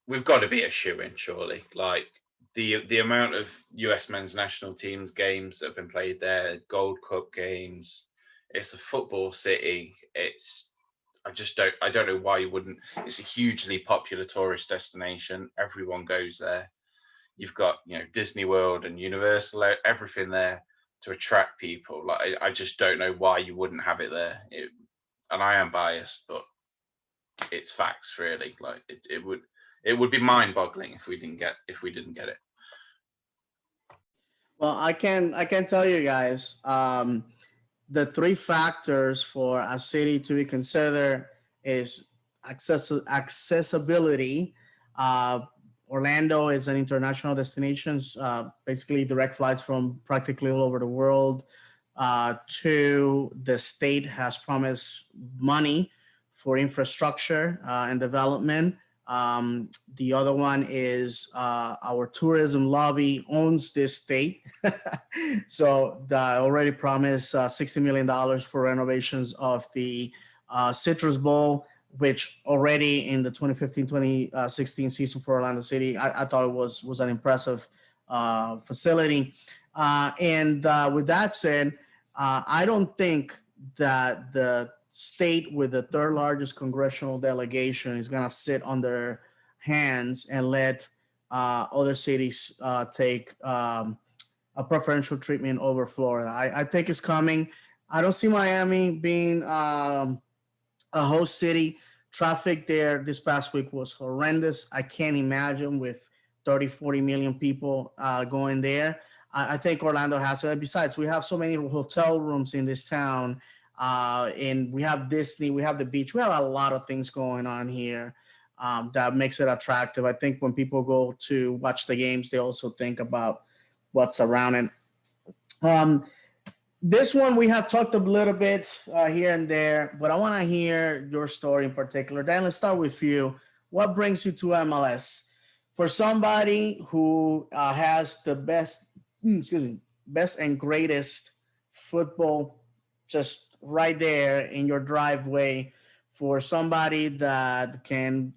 We've got to be a shoo-in, surely. Like the amount of US men's national teams games that have been played there, Gold Cup games. It's a football city. I don't know why you wouldn't. It's a hugely popular tourist destination. Everyone goes there. You've got, Disney World and Universal, everything there to attract people. Like, I just don't know why you wouldn't have it there. And I am biased, but it's facts, really. Like, it would be mind-boggling if we didn't get it. Well, I can tell you guys, the 3 factors for a city to be considered is accessibility. Orlando is an international destination, basically direct flights from practically all over the world. 2, the state has promised money for infrastructure and development. The other one is our tourism lobby owns this state. So they already promised $60 million for renovations of the Citrus Bowl, which already in the 2015-2016 season for Orlando City, I thought it was an impressive facility. And with that said, I don't think that the state with the 3rd largest congressional delegation is going to sit on their hands and let other cities take a preferential treatment over Florida. I think it's coming. I don't see Miami being a host city. Traffic there this past week was horrendous. I can't imagine with 30, 40 million people going there. I think Orlando has it. Besides, we have so many hotel rooms in this town. And we have Disney, we have the beach, we have a lot of things going on here that makes it attractive. I think when people go to watch the games, they also think about what's around it. This one we have talked a little bit here and there, but I want to hear your story in particular. Dan, let's start with you. What brings you to MLS? For somebody who has the best and greatest football just right there in your driveway, for somebody that can,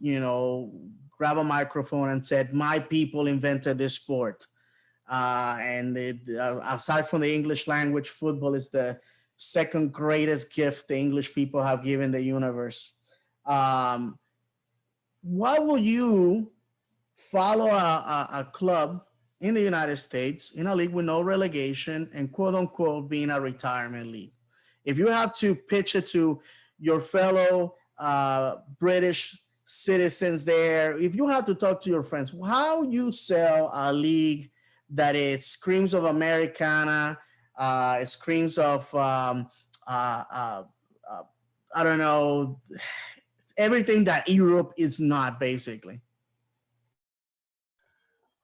grab a microphone and said, my people invented this sport. Aside from the English language, football is the 2nd greatest gift the English people have given the universe. Why will you follow a club in the United States in a league with no relegation and quote unquote being a retirement league? If you have to pitch it to your fellow British citizens there, if you have to talk to your friends, how you sell a league that it screams of Americana, it screams of uh, uh, uh, I don't know, everything that Europe is not, basically.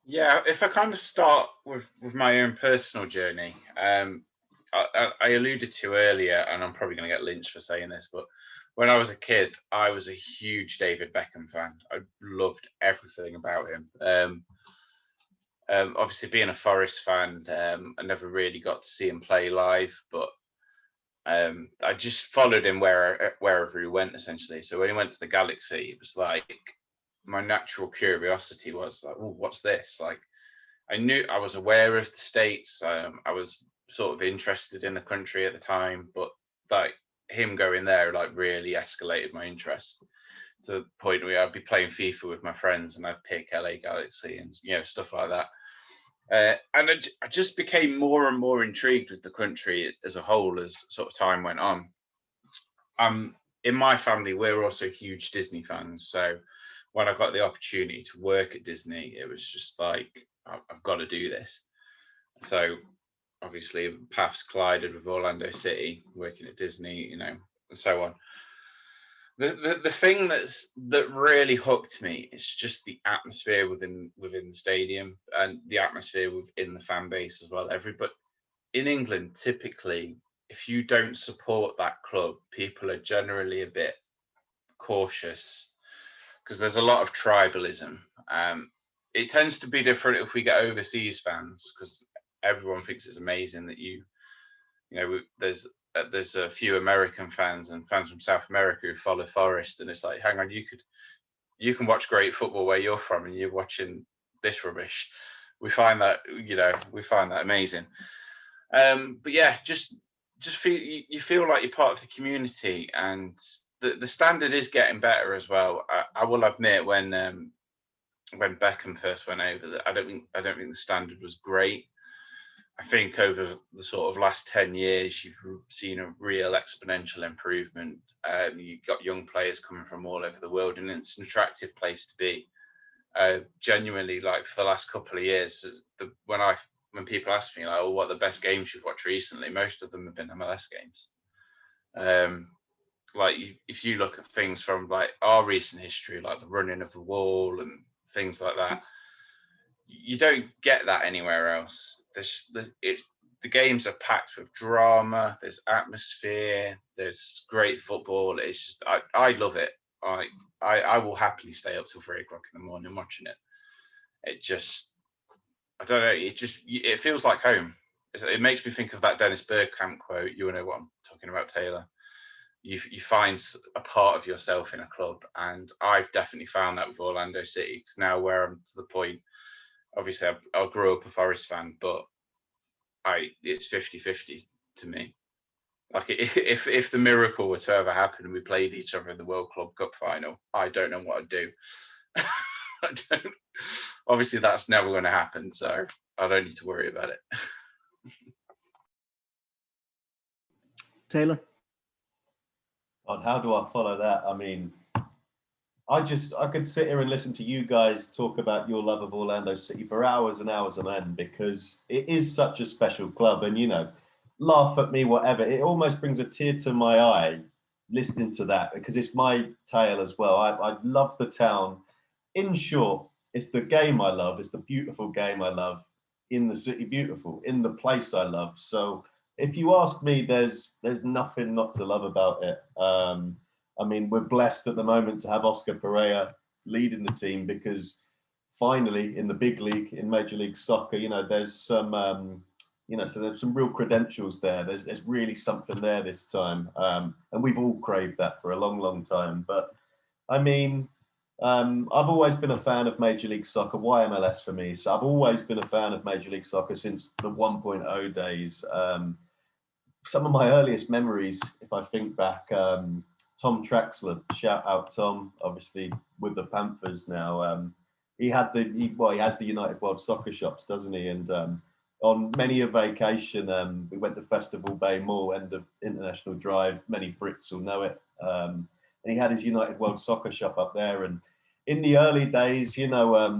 Yeah, if I kind of start with my own personal journey, I alluded to earlier, and I'm probably going to get lynched for saying this, but when I was a kid, I was a huge David Beckham fan. I loved everything about him. Obviously, being a Forest fan, I never really got to see him play live, but I just followed him wherever he went, essentially. So when he went to the Galaxy, it was like my natural curiosity was like, oh, what's this? Like, I was aware of the States. I was sort of interested in the country at the time, but like him going there, like really escalated my interest to the point where I'd be playing FIFA with my friends and I'd pick LA Galaxy and stuff like that. And I just became more and more intrigued with the country as a whole as sort of time went on. In my family, we're also huge Disney fans. So when I got the opportunity to work at Disney, it was just like, I've got to do this. So obviously paths collided with Orlando City, working at Disney, and so on. The thing that really hooked me is just the atmosphere within the stadium and the atmosphere within the fan base as well. Everybody in England, typically, if you don't support that club, people are generally a bit cautious because there's a lot of tribalism. It tends to be different if we get overseas fans because everyone thinks it's amazing that there's a few American fans and fans from South America who follow Forest, and it's like, hang on, you can watch great football where you're from, and you're watching this rubbish. We find that amazing. But yeah, just feel you feel like you're part of the community, and the standard is getting better as well. I will admit when Beckham first went over, I don't think the standard was great. I think over the sort of last 10 years, you've seen a real exponential improvement. You've got young players coming from all over the world, and it's an attractive place to be. Genuinely, like for the last couple of years, when people ask me like, "Oh, what are the best games you've watched recently?" Most of them have been MLS games. If you look at things from like our recent history, like the running of the wall and things like that, you don't get that anywhere else. The games are packed with drama. There's atmosphere. There's great football. It's just I love it. I will happily stay up till 3 o'clock in the morning watching it. It just, I don't know. It feels like home. It makes me think of that Dennis Bergkamp quote. You know what I'm talking about, Taylor. You find a part of yourself in a club, and I've definitely found that with Orlando City. It's now where I'm to the point. Obviously, I grew up a Forest fan, but it's 50-50 to me. Like if the miracle were to ever happen and we played each other in the World Club Cup final, I don't know what I'd do. I don't. Obviously, that's never going to happen, so I don't need to worry about it. Taylor? God, how do I follow that? I mean, I could sit here and listen to you guys talk about your love of Orlando City for hours and hours on end, because it is such a special club. And, laugh at me, whatever. It almost brings a tear to my eye listening to that, because it's my tale as well. I love the town. In short, it's the game I love. It's the beautiful game I love, in the city beautiful, in the place I love. So if you ask me, there's nothing not to love about it. I mean, we're blessed at the moment to have Oscar Pereira leading the team, because finally in the big league, in Major League Soccer, there's some, so there's some real credentials there. There's really something there this time. And we've all craved that for a long, long time. But I mean, I've always been a fan of Major League Soccer, YMLS for me. So I've always been a fan of Major League Soccer since the 1.0 days. Some of my earliest memories, if I think back, Tom Traxler, shout out Tom, obviously with the Panthers now. He has the United World Soccer Shops, doesn't he? And on many a vacation, we went to Festival Bay Mall, end of International Drive. Many Brits will know it. And he had his United World Soccer shop up there. And in the early days, I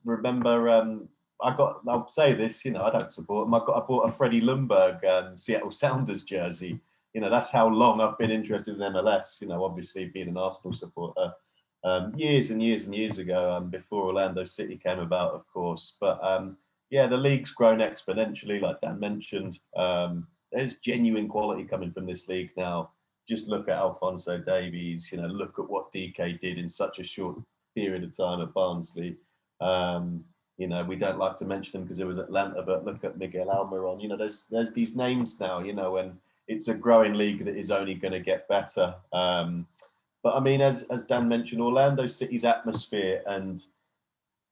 remember I'll say this, I don't support him. I bought a Freddie Ljungberg Seattle Sounders jersey. That's how long I've been interested in MLS. Obviously being an Arsenal supporter years and years and years ago, before Orlando City came about, of course. But yeah, the league's grown exponentially, like Dan mentioned. There's genuine quality coming from this league now. Just look at Alphonso Davies, look at what DK did in such a short period of time at Barnsley. We don't like to mention them because it was Atlanta, but look at Miguel Almiron. There's these names now, and it's a growing league that is only going to get better. But I mean, as Dan mentioned, Orlando City's atmosphere and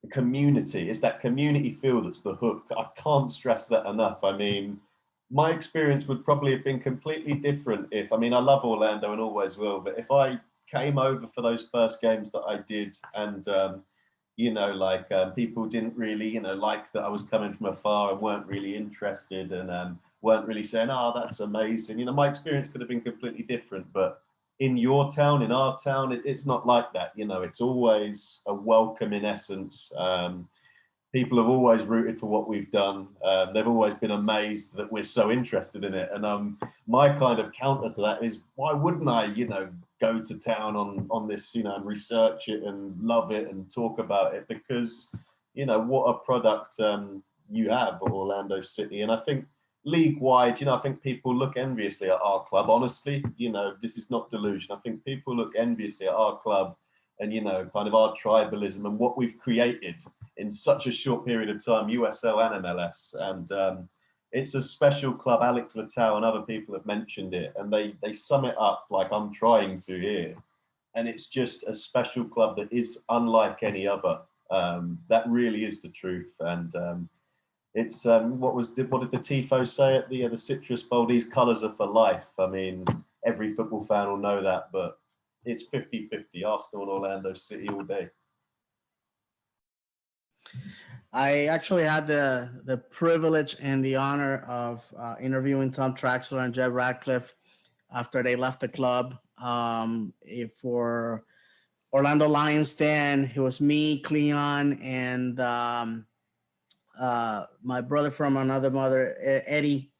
the community, it's that community feel that's the hook. I can't stress that enough. I mean, my experience would probably have been completely different I love Orlando and always will, but if I came over for those first games that I did and, people didn't really, like that I was coming from afar and weren't really interested and weren't really saying, oh, that's amazing. My experience could have been completely different, but in your town, in our town, it's not like that. It's always a welcome in essence. People have always rooted for what we've done. They've always been amazed that we're so interested in it. And my kind of counter to that is, why wouldn't I, go to town on this, and research it and love it and talk about it? Because, what a product you have at Orlando City. And I think league-wide, I think people look enviously at our club. Honestly, this is not delusion. I think people look enviously at our club and, kind of our tribalism and what we've created in such a short period of time, USL and MLS. And it's a special club. Alex Littau and other people have mentioned it, and they sum it up like I'm trying to here. And it's just a special club that is unlike any other. That really is the truth. And it's what did the Tifo say at the Citrus Bowl? These colours are for life. I mean, every football fan will know that, but it's 50-50, Arsenal and Orlando City all day. I actually had the privilege and the honor of interviewing Tom Traxler and Jeb Ratcliffe after they left the club for Orlando Lions. Then it was me, Cleon, and my brother from another mother, Eddie,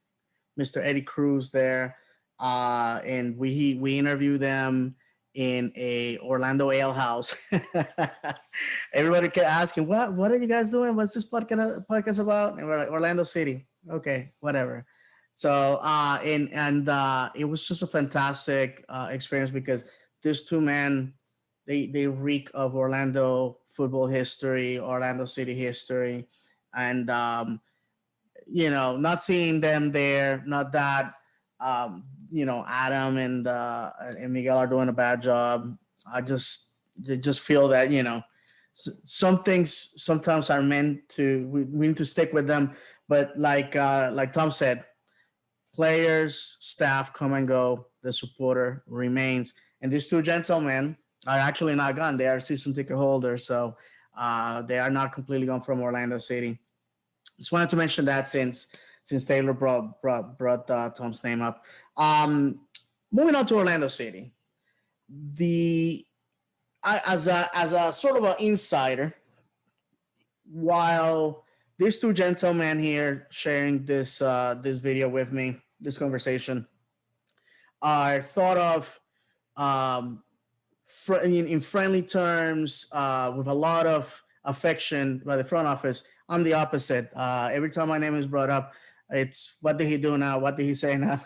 Mr. Eddie Cruz there. And we interviewed them in a Orlando ale house. Everybody kept asking, what are you guys doing? What's this podcast about? And we're like, Orlando City. Okay, whatever. So it was just a fantastic experience, because these two men, they reek of Orlando football history, Orlando City history. And not seeing them there, not that Adam and Miguel are doing a bad job. I just feel that some things sometimes are meant to, we need to stick with them. But like Tom said, players, staff come and go, the supporter remains. And these two gentlemen are actually not gone. They are season ticket holders, so they are not completely gone from Orlando City. Just wanted to mention that since Taylor brought Tom's name up. Moving on to Orlando City, as a sort of an insider, while these two gentlemen here sharing this video with me, this conversation, are thought of in friendly terms, with a lot of affection by the front office. I'm the opposite. Every time my name is brought up, it's, what did he do now? What did he say now?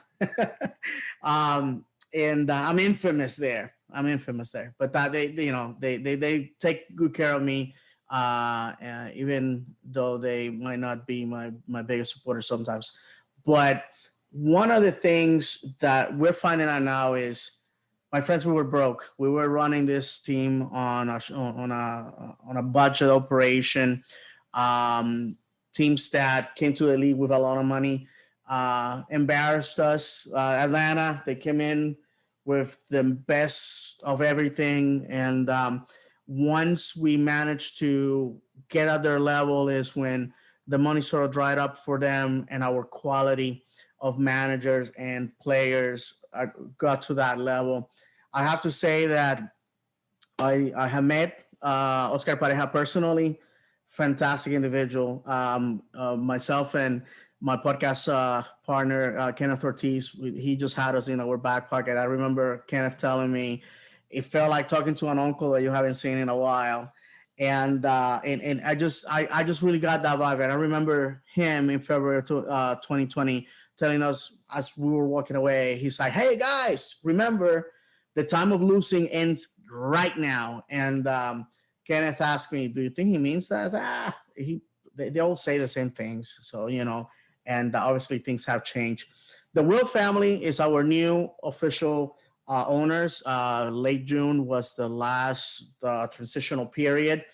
And I'm infamous there. But they take good care of me, even though they might not be my biggest supporter sometimes. But one of the things that we're finding out now is, my friends, we were broke. We were running this team on a budget operation. Teams that came to the league with a lot of money embarrassed us. Atlanta, they came in with the best of everything. And once we managed to get at their level is when the money sort of dried up for them, and our quality of managers and players got to that level. I have to say that I have met Oscar Pareja personally, fantastic individual. Myself and my podcast partner, Kenneth Ortiz, he just had us in our back pocket. I remember Kenneth telling me it felt like talking to an uncle that you haven't seen in a while. And I just really got that vibe. And I remember him in February 2020 telling us as we were walking away, he's like, "Hey guys, remember the time of losing ends right now." And Kenneth asked me, "Do you think he means that?" I said, they all say the same things. So, and obviously things have changed. The Will family is our new official owners. Late June was the last transitional period.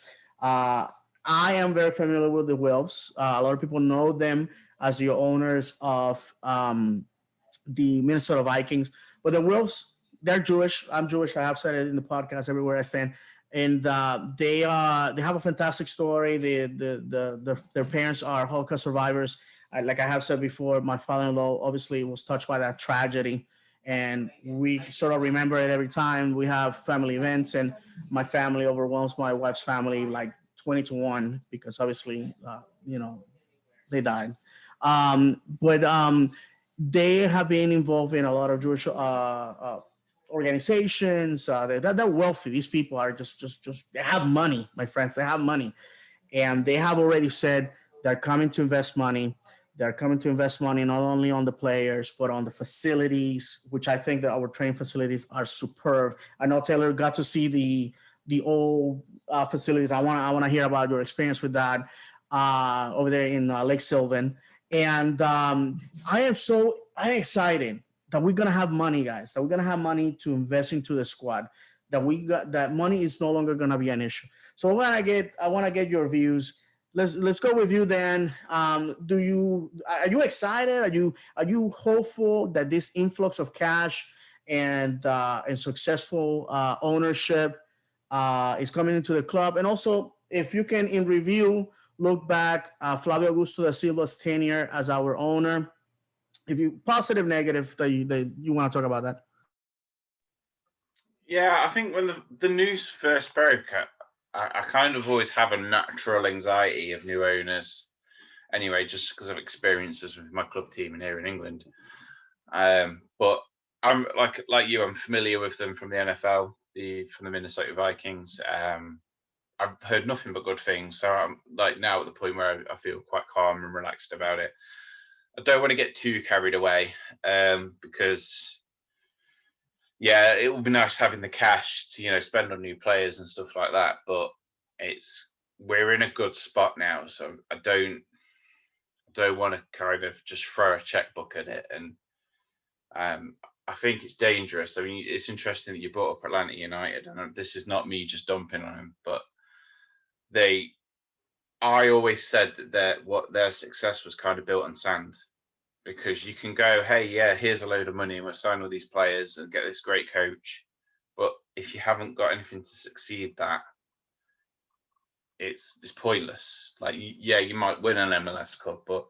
I am very familiar with the Wills. A lot of people know them as the owners of the Minnesota Vikings, but the Wills, they're Jewish. I'm Jewish. I have said it in the podcast everywhere I stand, and they have a fantastic story. Their parents are Holocaust survivors. Like I have said before, my father-in-law obviously was touched by that tragedy, and we sort of remember it every time we have family events. And my family overwhelms my wife's family like 20-1 because obviously, they died. But they have been involved in a lot of Jewish organizations. They're wealthy. These people are just they have money, my friends. They have money, and they have already said they're coming to invest money. They're coming to invest money not only on the players but on the facilities, which I think that our training facilities are superb. I know Taylor got to see the old facilities. I want to hear about your experience with that over there in Lake Sylvan. And I'm excited that we're gonna have money, guys. That we're gonna have money to invest into the squad. That money is no longer gonna be an issue. So I want to get your views. Let's go with you, Dan. Are you excited? Are you hopeful that this influx of cash and successful ownership is coming into the club? And also, if you can, in review, look back, Flavio Augusto da Silva's tenure as our owner. If you positive, negative, that you want to talk about that. Yeah, I think when the news first broke, I kind of always have a natural anxiety of new owners anyway, just because of experiences with my club team and here in England. But I'm like you, I'm familiar with them from the NFL, from the Minnesota Vikings. I've heard nothing but good things. So I'm like now at the point where I feel quite calm and relaxed about it. I don't want to get too carried away because, yeah, it would be nice having the cash to, spend on new players and stuff like that. But we're in a good spot now. So I don't want to kind of just throw a checkbook at it. And I think it's dangerous. I mean, it's interesting that you brought up Atlanta United. And this is not me just dumping on them, but I always said that what their success was kind of built on sand, because you can go, hey, yeah, here's a load of money and we'll sign all these players and get this great coach. But if you haven't got anything to succeed that, it's pointless. Like, yeah, you might win an MLS Cup, but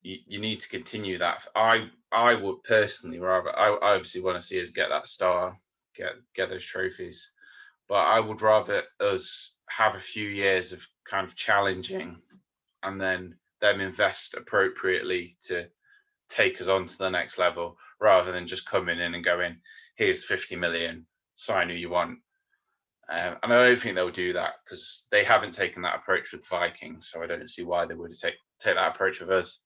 you need to continue that. I would personally rather, I obviously want to see us get that star, get those trophies, but I would rather us have a few years of kind of challenging and then them invest appropriately to take us on to the next level, rather than just coming in and going, here's 50 million, sign who you want. And I don't think they'll do that because they haven't taken that approach with the Vikings. So I don't see why they would take that approach with us.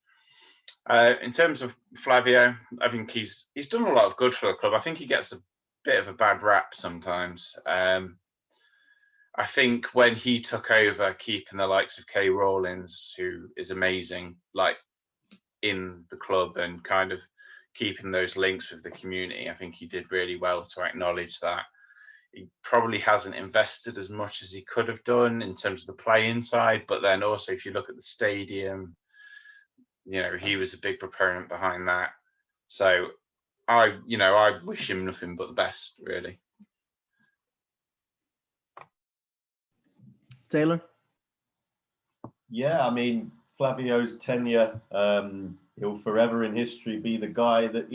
In terms of Flavio, I think he's done a lot of good for the club. I think he gets a bit of a bad rap sometimes. I think when he took over, keeping the likes of Kay Rawlins, who is amazing, like in the club and kind of keeping those links with the community, I think he did really well to acknowledge that. He probably hasn't invested as much as he could have done in terms of the playing side, but then also if you look at the stadium, he was a big proponent behind that. So I wish him nothing but the best, really. Taylor? Yeah, I mean, Flavio's tenure he'll forever in history be the guy that,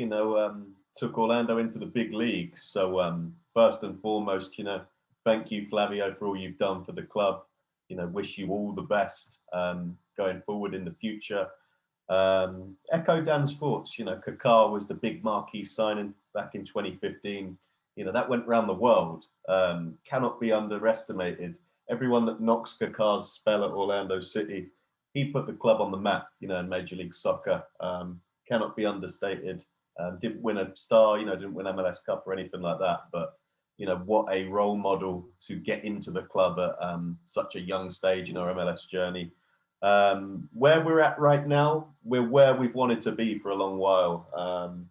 took Orlando into the big leagues. So first and foremost, thank you, Flavio, for all you've done for the club. Wish you all the best going forward in the future. Echo Dan Sports, Kaká was the big marquee signing back in 2015. That went around the world. Cannot be underestimated. Everyone that knocks Kaká's spell at Orlando City, he put the club on the map, in Major League Soccer. Cannot be understated. Didn't win a star, didn't win MLS Cup or anything like that. But, what a role model to get into the club at such a young stage in our MLS journey. Where we're at right now, we're where we've wanted to be for a long while.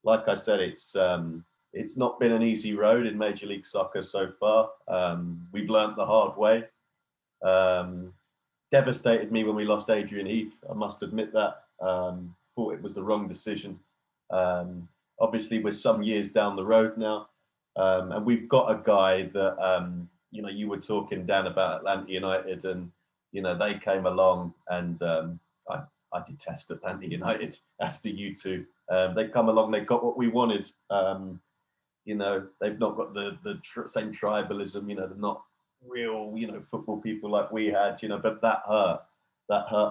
Like I said, it's not been an easy road in Major League Soccer so far. We've learnt the hard way. Devastated me when we lost Adrian Heath. I must admit that. Thought it was the wrong decision. Obviously, we're some years down the road now. And we've got a guy that, you were talking, Dan, about Atlanta United, and, they came along, and I detest Atlanta United, as do you two. They come along, they got what we wanted. They've not got the same tribalism, they're not real, football people like we had, but that hurt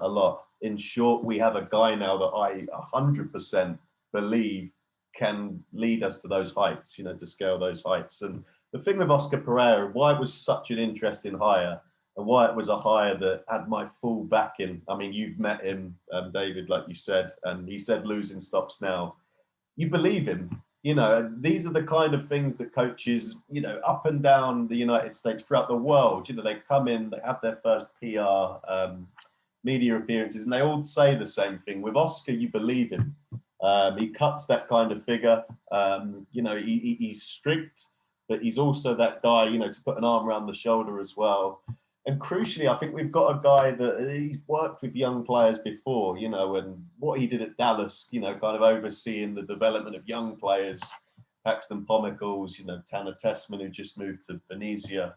a lot. In short, we have a guy now that I 100% believe can lead us to those heights, to scale those heights. And the thing with Oscar Pereira, why it was such an interesting hire, and why it was a hire that had my full backing. I mean, you've met him, David, like you said, and he said losing stops now. You believe him. These are the kind of things that coaches, up and down the United States, throughout the world, they come in, they have their first PR media appearances, and they all say the same thing. With Oscar, you believe him. He cuts that kind of figure. He's strict, but he's also that guy, to put an arm around the shoulder as well. And crucially, I think we've got a guy that he's worked with young players before, and what he did at Dallas, kind of overseeing the development of young players, Paxton Pomicles, Tanner Tessman, who just moved to Venezia,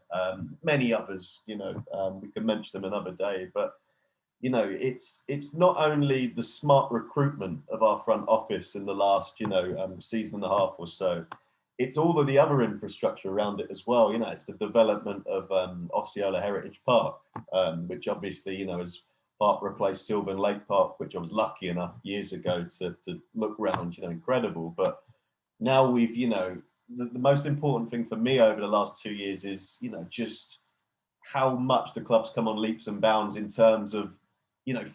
many others, we can mention them another day. But, it's not only the smart recruitment of our front office in the last, season and a half or so. It's all of the other infrastructure around it as well. It's the development of Osceola Heritage Park, which obviously, has part replaced Sylvan Lake Park, which I was lucky enough years ago to look around, incredible. But now we've, the most important thing for me over the last 2 years is, just how much the club's come on leaps and bounds in terms of,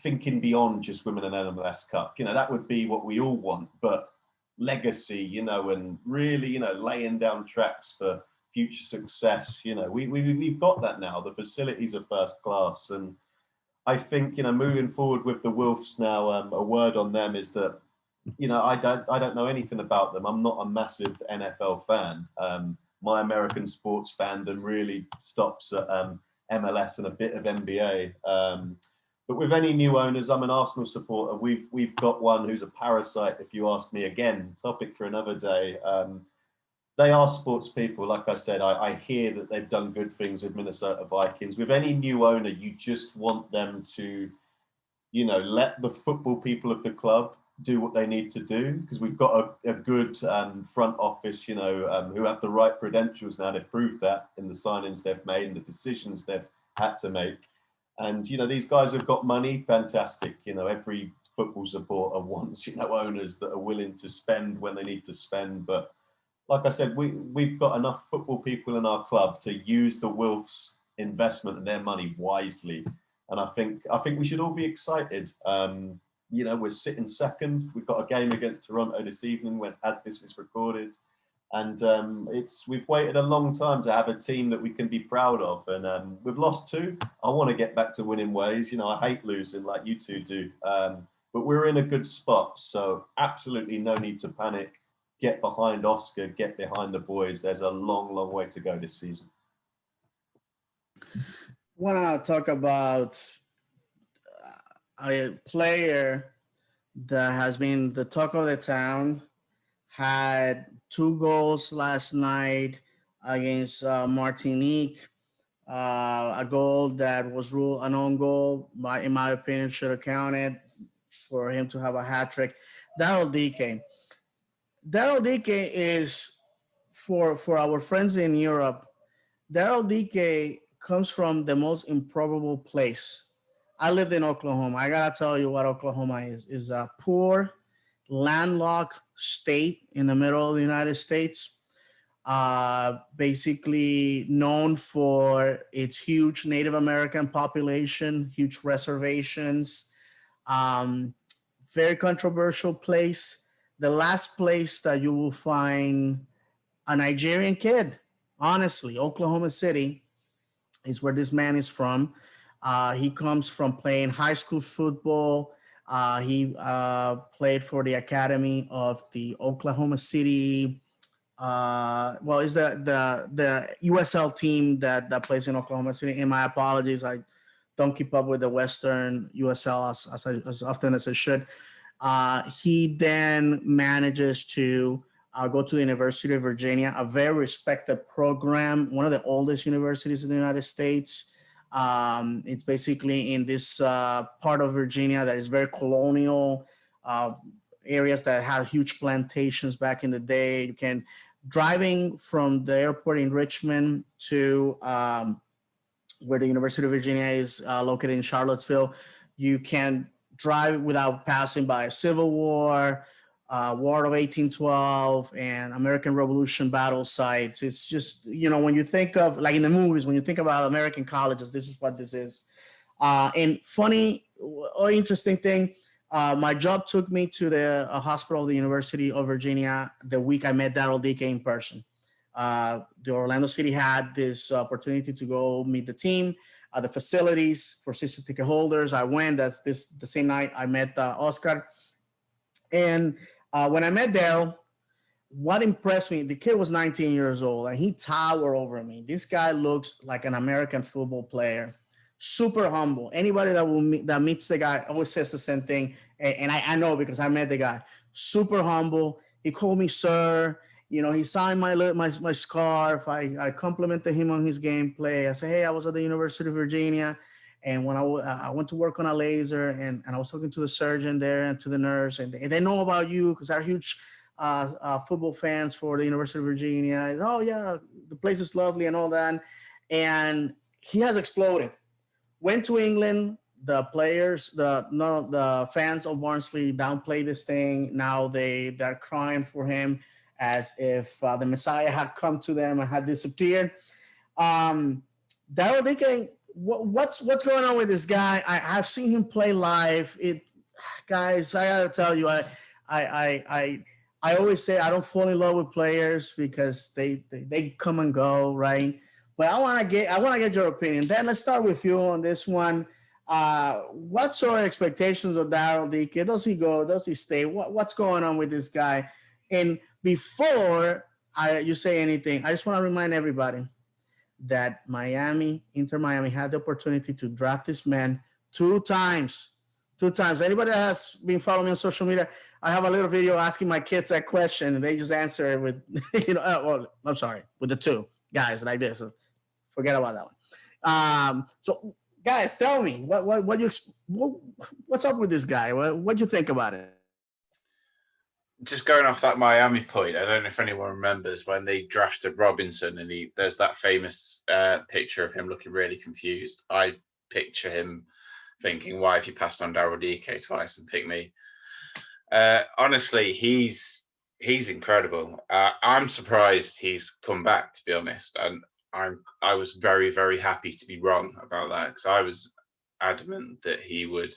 thinking beyond just winning an MLS Cup. That would be what we all want, but legacy, and really, laying down tracks for future success. We've got that now. The facilities are first class, and I think, moving forward with the Wolves now, a word on them is that, I don't know anything about them. I'm not a massive NFL fan. My American sports fandom really stops at MLS and a bit of NBA. But with any new owners, I'm an Arsenal supporter. We've got one who's a parasite, if you ask me. Again, topic for another day. They are sports people. Like I said, I hear that they've done good things with Minnesota Vikings. With any new owner, you just want them to, let the football people of the club do what they need to do, because we've got a good front office, who have the right credentials now. They've proved that in the signings they've made and the decisions they've had to make. And, these guys have got money, fantastic. Every football supporter wants, owners that are willing to spend when they need to spend. But like I said, we've got enough football people in our club to use the Wolves' investment and their money wisely. And I think we should all be excited. We're sitting second. We've got a game against Toronto this evening as this is recorded. And we've waited a long time to have a team that we can be proud of. And we've lost 2. I want to get back to winning ways. I hate losing like you two do. But we're in a good spot. So absolutely no need to panic. Get behind Oscar, get behind the boys. There's a long, long way to go this season. I want to talk about a player that has been the talk of the town, had 2 goals last night against Martinique. A goal that was ruled an own goal, in my opinion, should have counted. for him to have a hat trick. Daryl Dike. Daryl Dike is for our friends in Europe. Daryl Dike comes from the most improbable place. I lived in Oklahoma. I gotta tell you what Oklahoma is. Is a poor, landlocked state in the middle of the United States. Basically known for its huge Native American population, huge reservations. Um, Very controversial place. The last place that you will find a Nigerian kid, honestly, Oklahoma City is where this man is from. He comes from playing high school football. He played for the academy of the Oklahoma City. Well, is the USL team that plays in Oklahoma City. And my apologies, I don't keep up with the Western USL as often as I should. He then manages to go to the University of Virginia, a very respected program, one of the oldest universities in the United States. It's basically in this part of Virginia that is very colonial, uh, areas that had huge plantations back in the day. You can driving from the airport in Richmond to where the University of Virginia is located in Charlottesville. You can drive without passing by Civil War, War of 1812, and American Revolution battle sites. It's just, when you think of, like in the movies, when you think about American colleges, this is what this is. And funny or interesting thing, my job took me to the hospital of the University of Virginia the week I met Daryl Dike in person. The Orlando City had this opportunity to go meet the team, the facilities for season ticket holders. I went. That's the same night I met Oscar. And when I met Daryl, what impressed me, the kid was 19 years old and he towered over me. This guy looks like an American football player, super humble. Anybody that meets the guy always says the same thing. And I know because I met the guy. Super humble. He called me sir. He signed my scarf. I complimented him on his gameplay. I said, hey, I was at the University of Virginia. And when I went to work on a laser and I was talking to the surgeon there and to the nurse, and they know about you because they're huge football fans for the University of Virginia. Oh, yeah, the place is lovely and all that. And he has exploded. Went to England. The players, the fans of Barnsley downplay this thing. Now they're crying for him as if the Messiah had come to them and had disappeared. Daryl Dike, what's going on with this guy? I've seen him play live. Guys, I gotta tell you, I always say I don't fall in love with players because they come and go, right? But I want to get your opinion. Dan, let's start with you on this one. What sort of expectations of Daryl Dike? Does he go? Does he stay? What's going on with this guy? And before you say anything, I just want to remind everybody that Inter Miami had the opportunity to draft this man two times. Anybody that has been following me on social media, I have a little video asking my kids that question, and they just answer it with, I'm sorry, with the two guys like this. So forget about that one. So guys, tell me what's up with this guy? What do you think about it? Just going off that Miami point, I don't know if anyone remembers when they drafted Robinson and there's that famous picture of him looking really confused. I picture him thinking, why have you passed on Daryl Dike twice and picked me? Honestly, he's incredible. I'm surprised he's come back, to be honest. And I was very, very happy to be wrong about that because I was adamant that he would,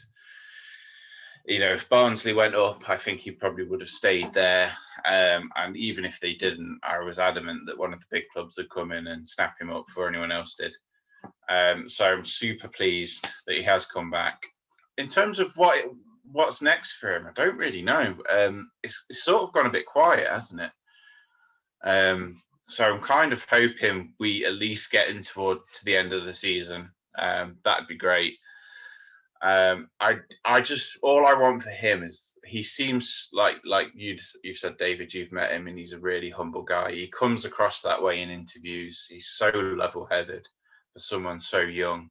if Barnsley went up, I think he probably would have stayed there. And even if they didn't, I was adamant that one of the big clubs would come in and snap him up before anyone else did. So I'm super pleased that he has come back. In terms of what's next for him, I don't really know. It's sort of gone a bit quiet, hasn't it? So I'm kind of hoping we at least get in to the end of the season. That'd be great. I just, all I want for him is he seems like you've said, David, you've met him and he's a really humble guy. He comes across that way in interviews. He's so level-headed for someone so young.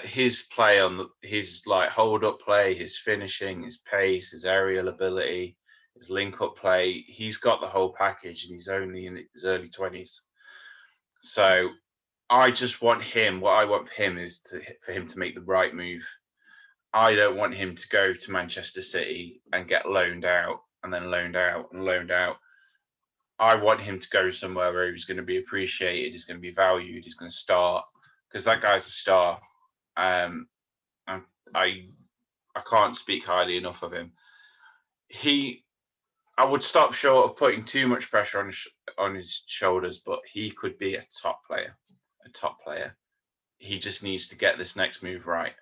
His play his like hold up play, his finishing, his pace, his aerial ability, his link up play, he's got the whole package, and he's only in his early 20s. So I just want him. What I want for him is for him to make the right move. I don't want him to go to Manchester City and get loaned out and then loaned out and loaned out. I want him to go somewhere where he's going to be appreciated, he's going to be valued, he's going to start, because that guy's a star. And I can't speak highly enough of him. I would stop short of putting too much pressure on his shoulders, but he could be a top player. He just needs to get this next move right.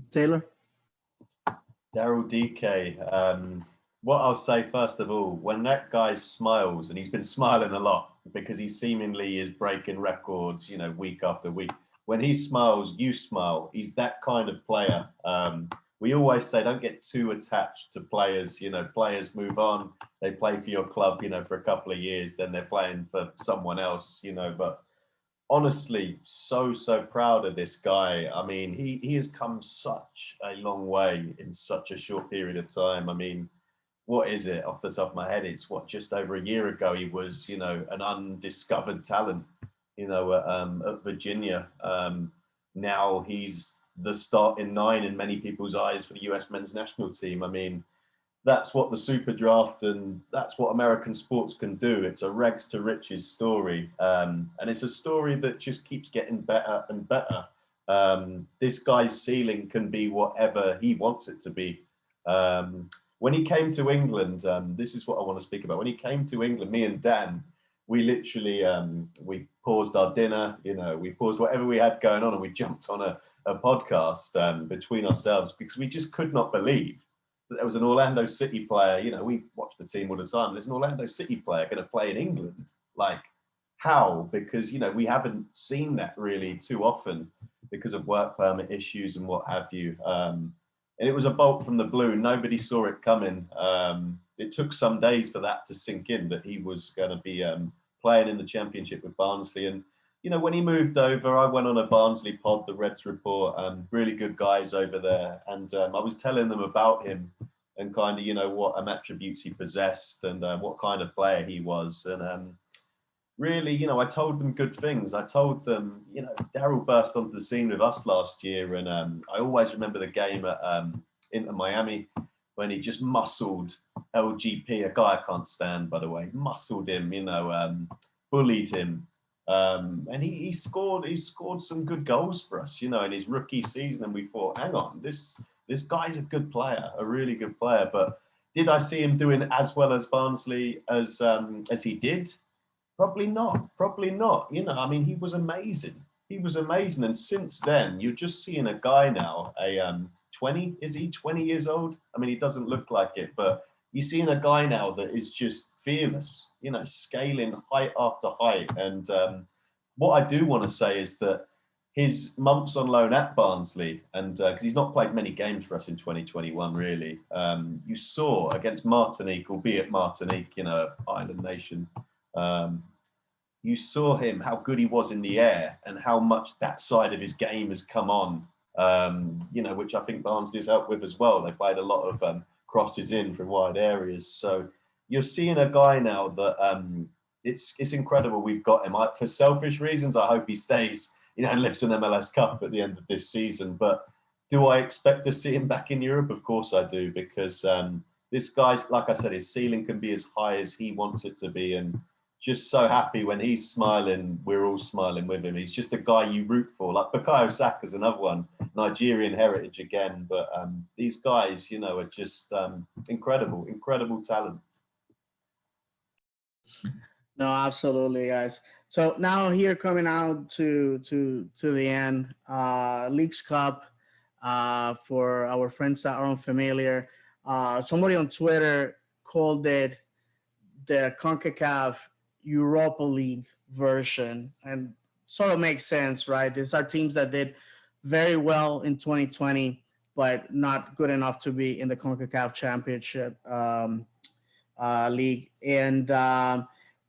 Taylor? Daryl DK. What I'll say first of all, when that guy smiles, and he's been smiling a lot because he seemingly is breaking records, you know, week after week. When he smiles, you smile. He's that kind of player. We always say, don't get too attached to players. You know, players move on. They play for your club, you know, for a couple of years, then they're playing for someone else, you know. But honestly, so proud of this guy. I mean, he has come such a long way in such a short period of time. I mean, what is it off the top of my head? It's just over a year ago he was, you know, an undiscovered talent, you know, at Virginia. Now he's the starting nine in many people's eyes for the US men's national team. I mean, that's what the super draft and that's what American sports can do. It's a rags to riches story. And it's a story that just keeps getting better and better. This guy's ceiling can be whatever he wants it to be. When he came to England, this is what I want to speak about. When he came to England, me and Dan, we literally, we paused our dinner, you know, we paused whatever we had going on and we jumped on a podcast between ourselves because we just could not believe that there was an Orlando City player. You know, we watch the team all the time. There's an Orlando City player going to play in England. Like, how? Because, you know, we haven't seen that really too often because of work permit issues and what have you. And it was a bolt from the blue. Nobody saw it coming. It took some days for that to sink in that he was going to be playing in the championship with Barnsley. And, you know, when he moved over, I went on a Barnsley pod, the Reds Report, really good guys over there. And I was telling them about him and kind of, you know, what attributes he possessed and what kind of player he was. And really, you know, I told them good things. I told them, you know, Daryl burst onto the scene with us last year. And I always remember the game at Inter Miami when he just muscled LGP, a guy I can't stand, by the way, muscled him, you know, bullied him. And he scored some good goals for us, you know, in his rookie season. And we thought, hang on, this guy's a good player, a really good player. But did I see him doing as well as Barnsley as he did? Probably not. You know, I mean, he was amazing. And since then, you're just seeing a guy now, 20, is he 20 years old? I mean, he doesn't look like it, but you're seeing a guy now that is just fearless, you know, scaling height after height. And what I do want to say is that his months on loan at Barnsley, and because he's not played many games for us in 2021, really, you saw against Martinique, albeit Martinique, you know, island nation, you saw him, how good he was in the air and how much that side of his game has come on, you know, which I think Barnsley's helped with as well. They played a lot of crosses in from wide areas. So you're seeing a guy now that it's incredible we've got him. For selfish reasons, I hope he stays, you know, and lifts an MLS Cup at the end of this season. But do I expect to see him back in Europe? Of course I do, because this guy's, like I said, his ceiling can be as high as he wants it to be. And just so happy when he's smiling, we're all smiling with him. He's just a guy you root for. Like Bukayo Saka's another one, Nigerian heritage again. But these guys, you know, are just incredible talent. No, absolutely, guys. So now here coming out to the end, Leagues Cup, for our friends that are unfamiliar. Somebody on Twitter called it the CONCACAF Europa League version, and sort of makes sense, right? These are teams that did very well in 2020, but not good enough to be in the CONCACAF Championship League. And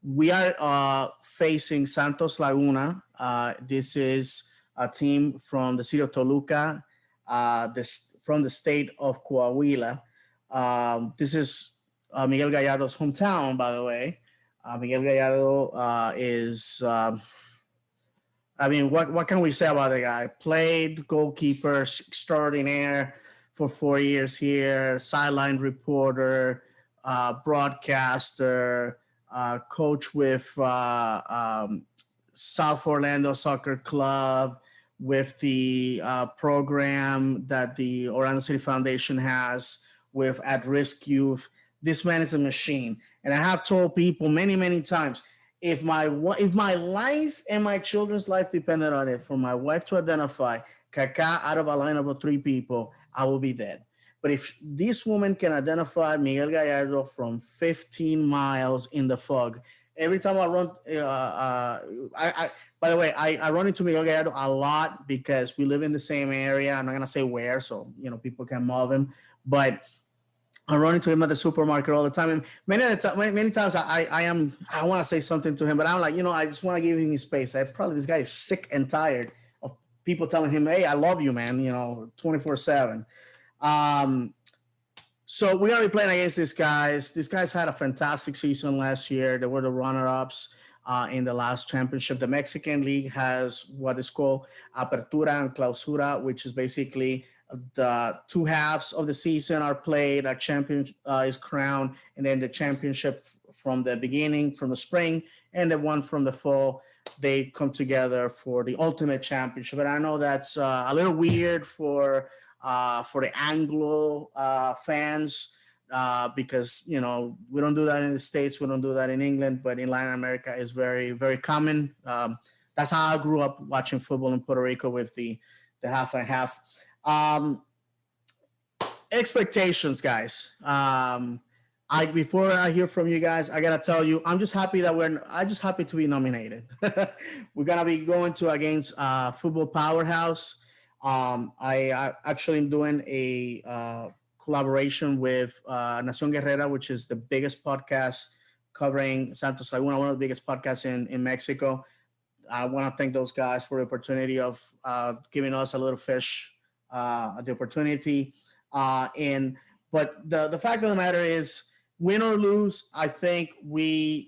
we are facing Santos Laguna. This is a team from the city of Toluca, from the state of Coahuila. This is Miguel Gallardo's hometown, by the way. Miguel Gallardo is, I mean, what can we say about the guy? Played goalkeeper extraordinaire for 4 years here, sideline reporter, broadcaster, coach with South Orlando Soccer Club, with the program that the Orlando City Foundation has with at-risk youth. This man is a machine, and I have told people many, many times, if my life and my children's life depended on it, for my wife to identify Kaká out of a lineup of 3 people, I will be dead. But if this woman can identify Miguel Gallardo from 15 miles in the fog, every time I run, by the way, I run into Miguel Gallardo a lot because we live in the same area. I'm not gonna say where, so people can mob him, but I run into him at the supermarket all the time. And many times I want to say something to him, but I'm like, I just want to give him his space. This guy is sick and tired of people telling him, "Hey, I love you, man," 24/7. So we're gonna be playing against these guys. These guys had a fantastic season last year. They were the runner-ups in the last championship. The Mexican League has what is called Apertura and Clausura, which is basically the 2 halves of the season are played. A champion is crowned, and then the championship from the beginning, from the spring, and the one from the fall, they come together for the ultimate championship. And I know that's a little weird for the Anglo fans because we don't do that in the States, we don't do that in England, but in Latin America is very, very common. That's how I grew up watching football in Puerto Rico with the half and half. Expectations, guys. Before I hear from you guys, I gotta tell you, I'm just happy to be nominated. We're gonna be going against Football Powerhouse. I actually am doing a collaboration with Nación Guerrera, which is the biggest podcast covering Santos Laguna, one of the biggest podcasts in Mexico. I want to thank those guys for the opportunity of giving us a little fish, the opportunity. But the fact of the matter is, win or lose, I think we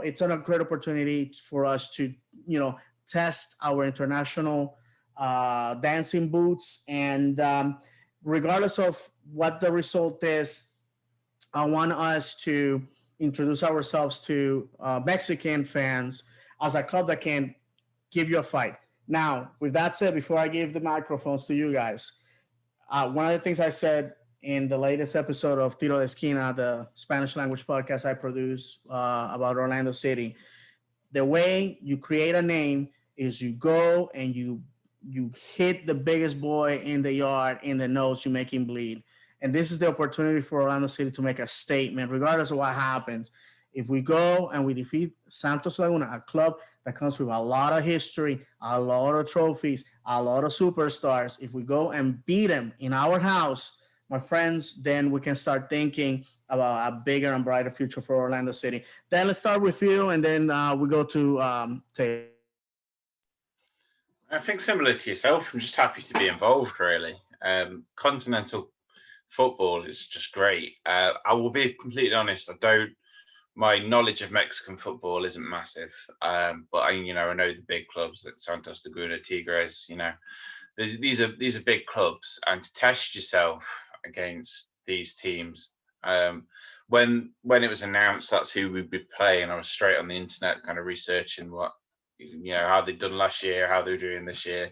it's a great opportunity for us to test our international dancing boots, and regardless of what the result is, I want us to introduce ourselves to Mexican fans as a club that can give you a fight. Now, with that said, before I give the microphones to you guys, one of the things I said in the latest episode of Tiro de Esquina, the Spanish language podcast I produce about Orlando City, the way you create a name is you go and you hit the biggest boy in the yard in the nose, you make him bleed. And this is the opportunity for Orlando City to make a statement, regardless of what happens. If we go and we defeat Santos Laguna, a club that comes with a lot of history, a lot of trophies, a lot of superstars, if we go and beat them in our house, my friends, then we can start thinking about a bigger and brighter future for Orlando City. Then let's start with you, and then we go to Taylor. I think similar to yourself, I'm just happy to be involved, really. Continental football is just great. I will be completely honest, my knowledge of Mexican football isn't massive, but I know the big clubs like Santos Laguna, Tigres. These are big clubs, and to test yourself against these teams. When it was announced that's who we'd be playing, I was straight on the internet, kind of researching what how they'd done last year, how they're doing this year,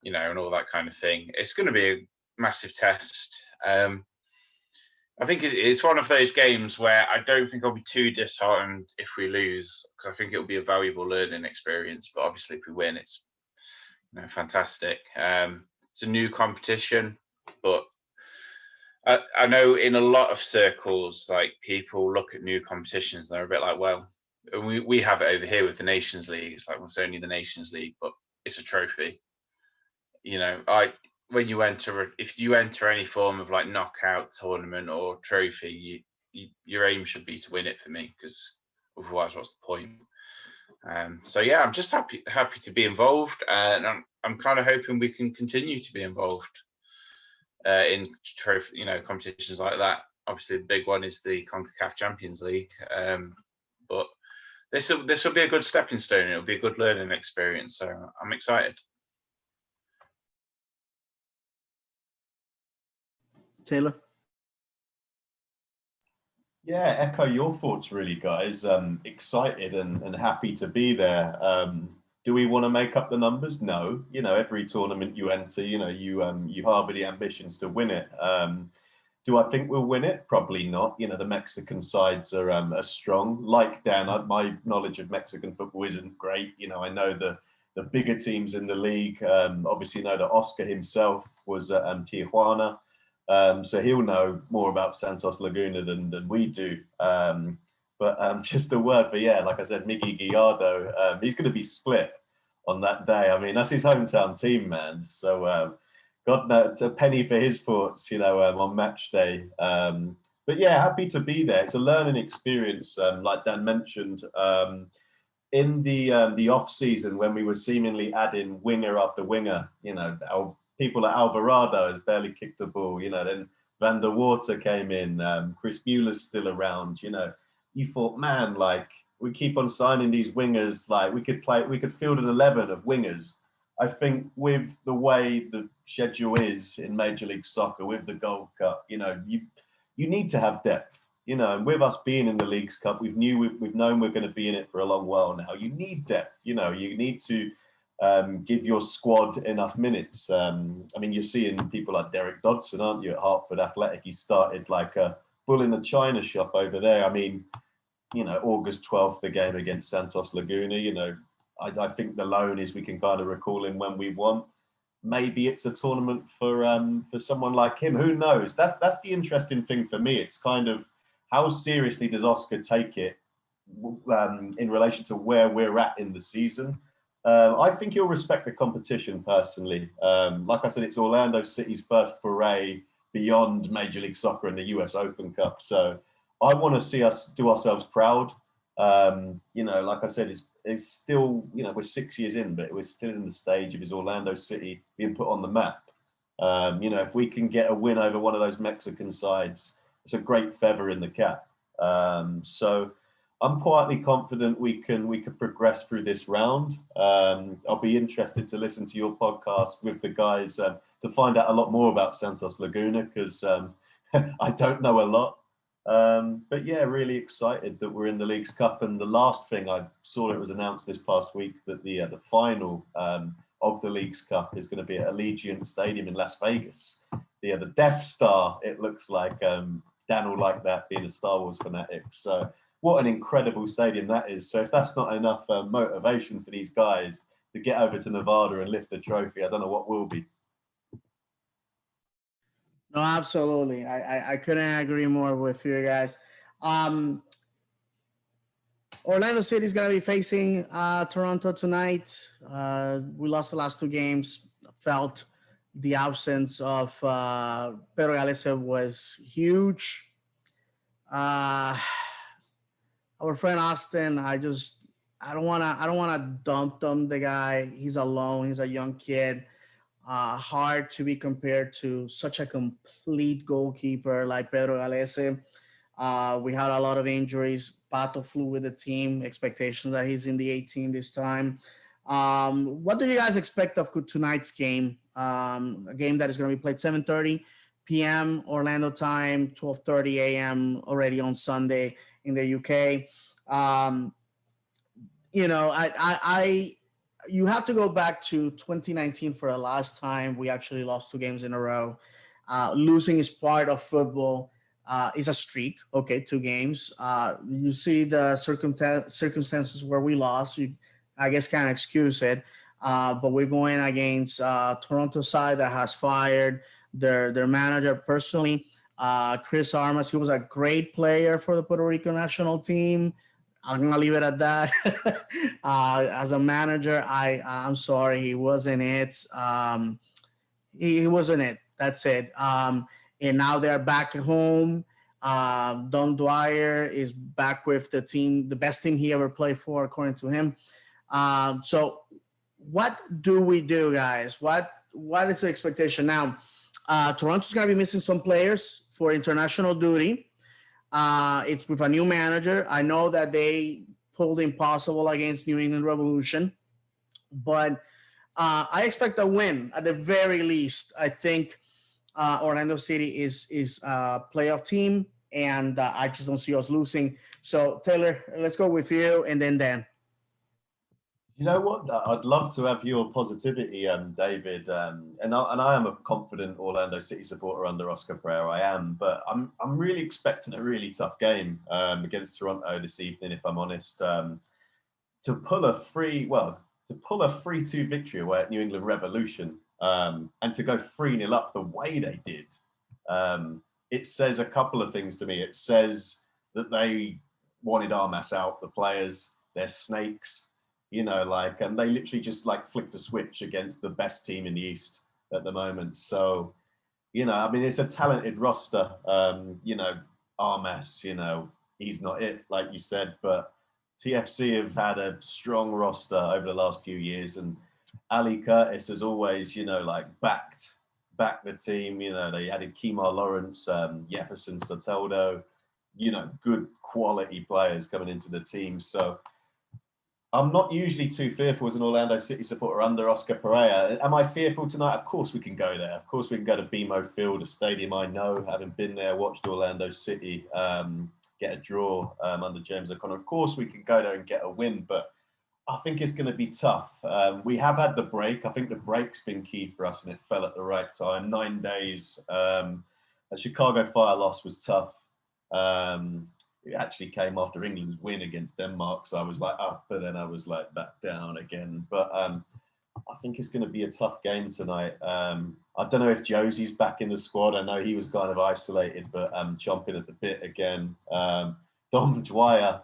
and all that kind of thing. It's going to be a massive test. I think it's one of those games where I don't think I'll be too disheartened if we lose, because I think it'll be a valuable learning experience. But obviously, if we win, it's fantastic. It's a new competition, but I know in a lot of circles, like, people look at new competitions and they're a bit like, well, we have it over here with the Nations League. It's like, well, it's only the Nations League, but it's a trophy. When you if you enter any form of like knockout tournament or trophy, your aim should be to win it for me, because Otherwise, what's the point? So yeah, I'm just happy to be involved, and I'm kind of hoping we can continue to be involved in trophy, competitions like that. Obviously, the big one is the CONCACAF Champions League, but this will be a good stepping stone. It'll be a good learning experience. So I'm excited. Taylor? Yeah, echo your thoughts, really, guys. Excited and happy to be there. Do we want to make up the numbers? No. Every tournament you enter, you harbour the ambitions to win it. Do I think we'll win it? Probably not. The Mexican sides are strong. Like Dan, my knowledge of Mexican football isn't great. I know the bigger teams in the league. Obviously, know that Oscar himself was at Tijuana. So he'll know more about Santos Laguna than we do. But just a word for, like I said, Miggy Gallardo, he's going to be split on that day. I mean, that's his hometown team, man. So God knows, a penny for his thoughts, on match day. But yeah, happy to be there. It's a learning experience, like Dan mentioned. In the off season, when we were seemingly adding winger after winger, our people at Alvarado has barely kicked a ball. Then Van der Water came in. Chris Mueller's still around. You thought, man, like we keep on signing these wingers. Like we could field an 11 of wingers. I think with the way the schedule is in Major League Soccer, with the Gold Cup, you need to have depth. And with us being in the Leagues Cup, we've known we're going to be in it for a long while now. You need depth. You need to give your squad enough minutes. I mean, you're seeing people like Derek Dodson, aren't you, at Hartford Athletic? He started like a bull in the china shop over there. I mean, August 12th, the game against Santos Laguna, I think the loan is we can kind of recall him when we want. Maybe it's a tournament for someone like him. Who knows? That's the interesting thing for me. It's kind of how seriously does Oscar take it in relation to where we're at in the season. I think he'll respect the competition personally. Like I said, it's Orlando City's first foray beyond Major League Soccer and the US Open Cup. So I want to see us do ourselves proud. Like I said, it's still, we're 6 years in, but we're still in the stage of his Orlando City being put on the map. If we can get a win over one of those Mexican sides, it's a great feather in the cap. So I'm quietly confident we could progress through this round. I'll be interested to listen to your podcast with the guys to find out a lot more about Santos Laguna, because I don't know a lot. But yeah, really excited that we're in the Leagues Cup. And the last thing I saw, it was announced this past week that the final of the Leagues Cup is going to be at Allegiant Stadium in Las Vegas. The Death Star, it looks like. Dan will like that, being a Star Wars fanatic. So what an incredible stadium that is. So if that's not enough motivation for these guys to get over to Nevada and lift a trophy, I don't know what will be. No, absolutely. I couldn't agree more with you guys. Orlando City is going to be facing Toronto tonight. We lost the last two games. Felt the absence of Pedro Galese was huge. Our friend Austin, I don't wanna dump him. The guy, he's alone. He's a young kid. Hard to be compared to such a complete goalkeeper like Pedro Galese. We had a lot of injuries. Pato flew with the team. Expectations that he's in the 18 this time. What do you guys expect of tonight's game? A game that is going to be played 7:30 p.m. Orlando time, 12:30 a.m. already on Sunday in the UK. You have to go back to 2019 for the last time we actually lost two games in a row. Losing is part of football. Is a streak. Okay, two games. You see the circumstances where we lost. You, I guess, can't excuse it. But we're going against Toronto side that has fired their manager personally. Chris Armas, he was a great player for the Puerto Rico national team. I'm gonna leave it at that. As a manager, I'm sorry, he wasn't it. He wasn't it. That's it. And now they're back at home. Don Dwyer is back with the team, the best team he ever played for, according to him. So what do we do, guys? What is the expectation now? Toronto's gonna be missing some players for international duty. It's with a new manager. I know that they pulled impossible against New England Revolution, but I expect a win at the very least. I think Orlando City is a playoff team, and I just don't see us losing. So Taylor, let's go with you, and then Dan. You know what? I'd love to have your positivity, David. And I am a confident Orlando City supporter under Oscar Pereira. I am, but I'm really expecting a really tough game against Toronto this evening. If I'm honest, to pull a 3-2 victory away at New England Revolution, and to go 3-0 up the way they did, it says a couple of things to me. It says that they wanted Armas out, the players, they're snakes. And they literally just flicked a switch against the best team in the East at the moment. So, it's a talented roster. Armas, he's not it, like you said, but TFC have had a strong roster over the last few years, and Ali Curtis has always, backed the team. They added Kemar Lawrence, Jefferson Soteldo, good quality players coming into the team. So I'm not usually too fearful as an Orlando City supporter under Oscar Pereira. Am I fearful tonight? Of course we can go there. Of course we can go to BMO Field, a stadium I know, having been there, watched Orlando City get a draw under James O'Connor. Of course we can go there and get a win, but I think it's going to be tough. We have had the break. I think the break's been key for us, and it fell at the right time. 9 days. A Chicago Fire loss was tough. It actually came after England's win against Denmark, so I was up, but then I was back down again. But I think it's going to be a tough game tonight. I don't know if Josie's back in the squad. I know he was kind of isolated, but chomping at the bit again. Dom Dwyer,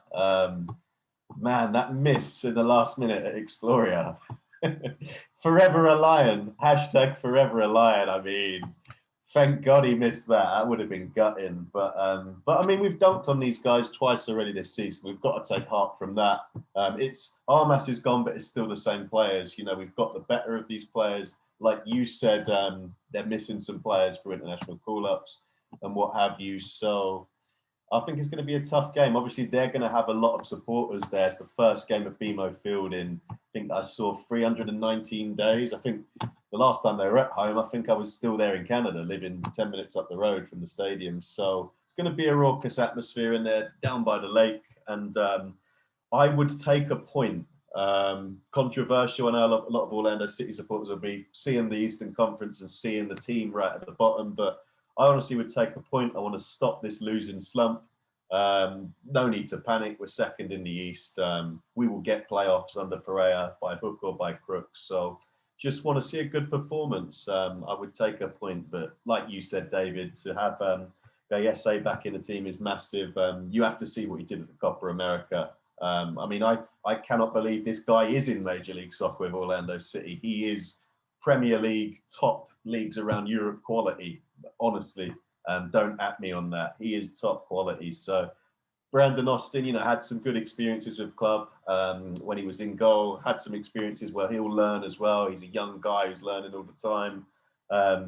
man, that miss in the last minute at Exploria. Forever a Lion. # Forever a Lion. I mean, thank God he missed that. That would have been gutting. But we've dunked on these guys twice already this season. We've got to take heart from that. It's Armas is gone, but it's still the same players. We've got the better of these players. Like you said, they're missing some players for international call-ups and what have you. So I think it's going to be a tough game. Obviously, they're going to have a lot of supporters there. It's the first game of BMO Field in, I think I saw 319 days. I think the last time they were at home, I think I was still there in Canada, living 10 minutes up the road from the stadium. So it's going to be a raucous atmosphere in there, down by the lake. And I would take a point. Controversial. I know a lot of Orlando City supporters will be seeing the Eastern Conference and seeing the team right at the bottom, but I honestly would take a point. I want to stop this losing slump. No need to panic. We're second in the East. We will get playoffs under Pereira by hook or by crook. So just want to see a good performance. I would take a point. But like you said, David, to have Gayese back in the team is massive. You have to see what he did at the Copa America. I cannot believe this guy is in Major League Soccer with Orlando City. He is Premier League, top leagues around Europe quality. Honestly, don't at me on that. He is top quality. So Brandon Austin, had some good experiences with club when he was in goal, had some experiences where he'll learn as well. He's a young guy who's learning all the time.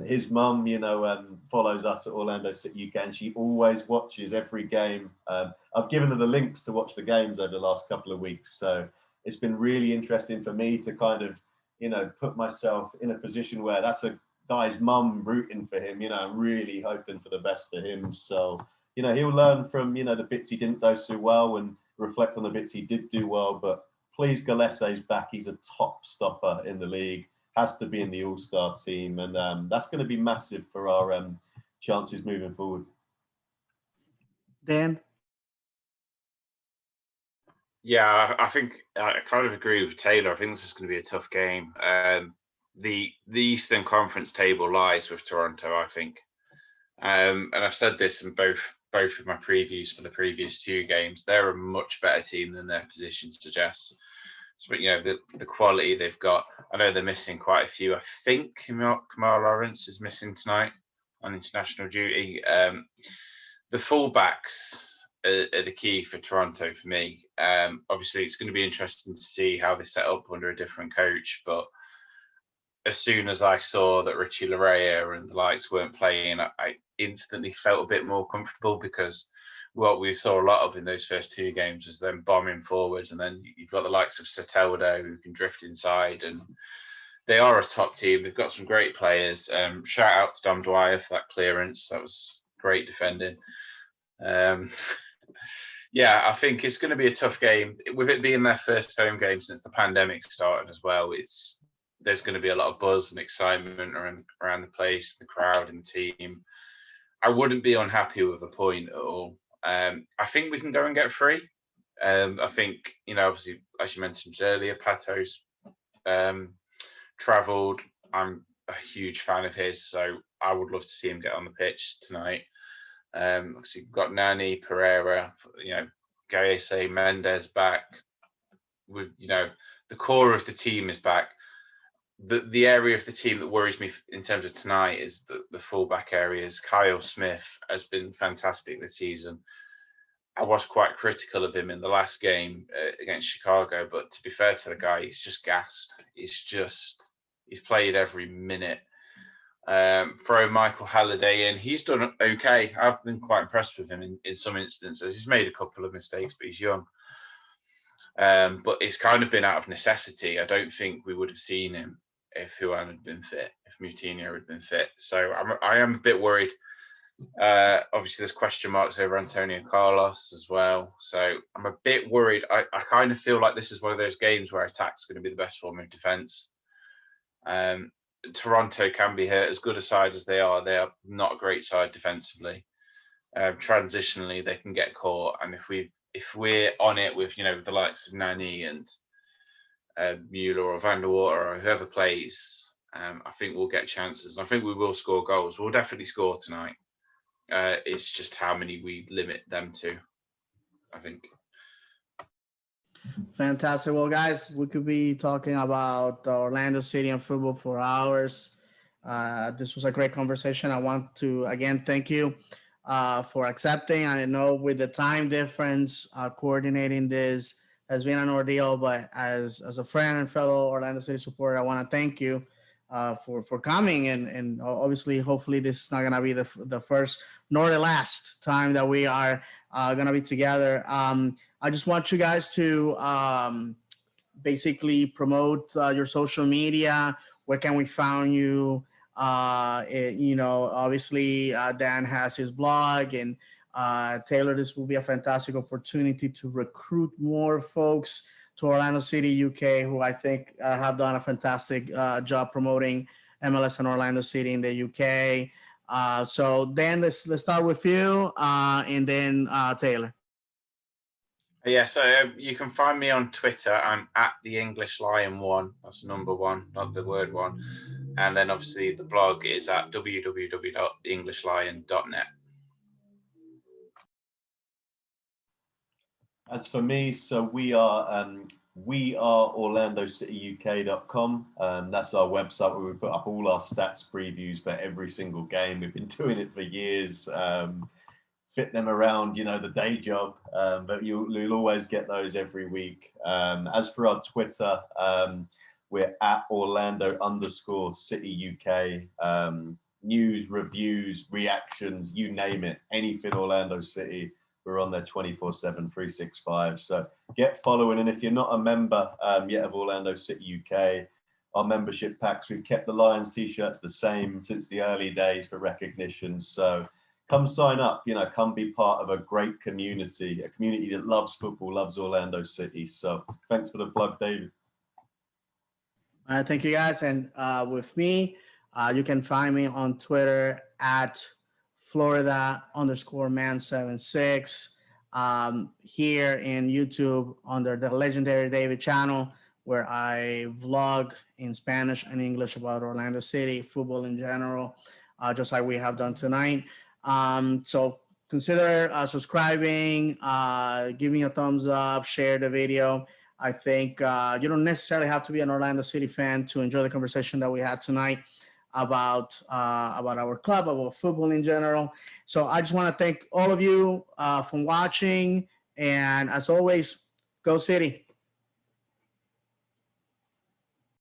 His mum, follows us at Orlando City UK, and she always watches every game. I've given her the links to watch the games over the last couple of weeks. So it's been really interesting for me to kind of, put myself in a position where that's a guy's mum rooting for him, really hoping for the best for him. So, he'll learn from, the bits he didn't do so well and reflect on the bits he did do well. But please, Galese's back. He's a top stopper in the league, has to be in the All-Star team. And that's going to be massive for our chances moving forward. Dan? Yeah, I think I kind of agree with Taylor. I think this is going to be a tough game. The Eastern Conference table lies with Toronto, I think. And I've said this in both of my previews for the previous 2 games. They're a much better team than their position suggests. So, the quality they've got. I know they're missing quite a few. I think Kemar Lawrence is missing tonight on international duty. the fullbacks are the key for Toronto for me. Obviously, it's going to be interesting to see how they set up under a different coach. But as soon as I saw that Richie Laryea and the likes weren't playing, I instantly felt a bit more comfortable, because what we saw a lot of in those first two games was them bombing forwards, and then you've got the likes of Soteldo who can drift inside, and they are a top team. They've got some great players. Shout out to Dom Dwyer for that clearance. That was great defending. Yeah, I think it's going to be a tough game. With it being their first home game since the pandemic started as well, there's going to be a lot of buzz and excitement around the place, the crowd and the team. I wouldn't be unhappy with a point at all. I think we can go and get 3. I think, obviously, as you mentioned earlier, Pato's travelled. I'm a huge fan of his, so I would love to see him get on the pitch tonight. Obviously, we've got Nani, Pereira, Gaese, Mendes back. With the core of the team is back. The area of the team that worries me in terms of tonight is the fullback areas. Kyle Smith has been fantastic this season. I was quite critical of him in the last game against Chicago, but to be fair to the guy, he's just gassed. He's played every minute. Throw Michael Halliday in. He's done okay. I've been quite impressed with him in some instances. He's made a couple of mistakes, but he's young. But it's kind of been out of necessity. I don't think we would have seen him if Juan had been fit, if Moutinho had been fit. So I am a bit worried. Obviously, there's question marks over Antonio Carlos as well. So I'm a bit worried. I kind of feel like this is one of those games where attack's going to be the best form of defence. Toronto can be hurt. As good a side as they are not a great side defensively. Transitionally, they can get caught, and if we're on it with the likes of Nani and Mueller or Van der Water or whoever plays, I think we'll get chances, and I think we will score goals. We'll definitely score tonight. It's just how many we limit them to, I think. Fantastic. Well, guys, we could be talking about Orlando City and football for hours. This was a great conversation. I want to, again, thank you for accepting. I know with the time difference, coordinating this has been an ordeal, but as a friend and fellow Orlando City supporter, I want to thank you for coming. And obviously, hopefully this is not going to be the first nor the last time that we are going to be together. I just want you guys to basically promote your social media. Where can we find you? Obviously Dan has his blog, and Taylor, this will be a fantastic opportunity to recruit more folks to Orlando City, UK, who I think have done a fantastic job promoting MLS and Orlando City in the UK. So Dan, let's start with you, and then Taylor. Yeah, so you can find me on Twitter. I'm at the English Lion 1. That's number 1, not the word 1. And then obviously the blog is at www.theenglishlion.net. As for me, so we are OrlandoCityUK.com. That's our website where we put up all our stats previews for every single game. We've been doing it for years. Fit them around, the day job, but you'll always get those every week. As for our Twitter, we're at Orlando_City UK. News, reviews, reactions, you name it, anything Orlando City, we're on there 24/7, 365. So get following, and if you're not a member yet of Orlando City UK, our membership packs, we've kept the Lions t-shirts the same since the early days for recognition. So come sign up, come be part of a great community, a community that loves football, loves Orlando City. So thanks for the plug, David. Thank you, guys. And with me, you can find me on Twitter at Florida_man76. Here in YouTube under the legendary David channel, where I vlog in Spanish and English about Orlando City, football in general, just like we have done tonight. So consider subscribing, give me a thumbs up, share the video. I think you don't necessarily have to be an Orlando City fan to enjoy the conversation that we had tonight. about our club, about football in general. So I just want to thank all of you for watching, and as always, go City.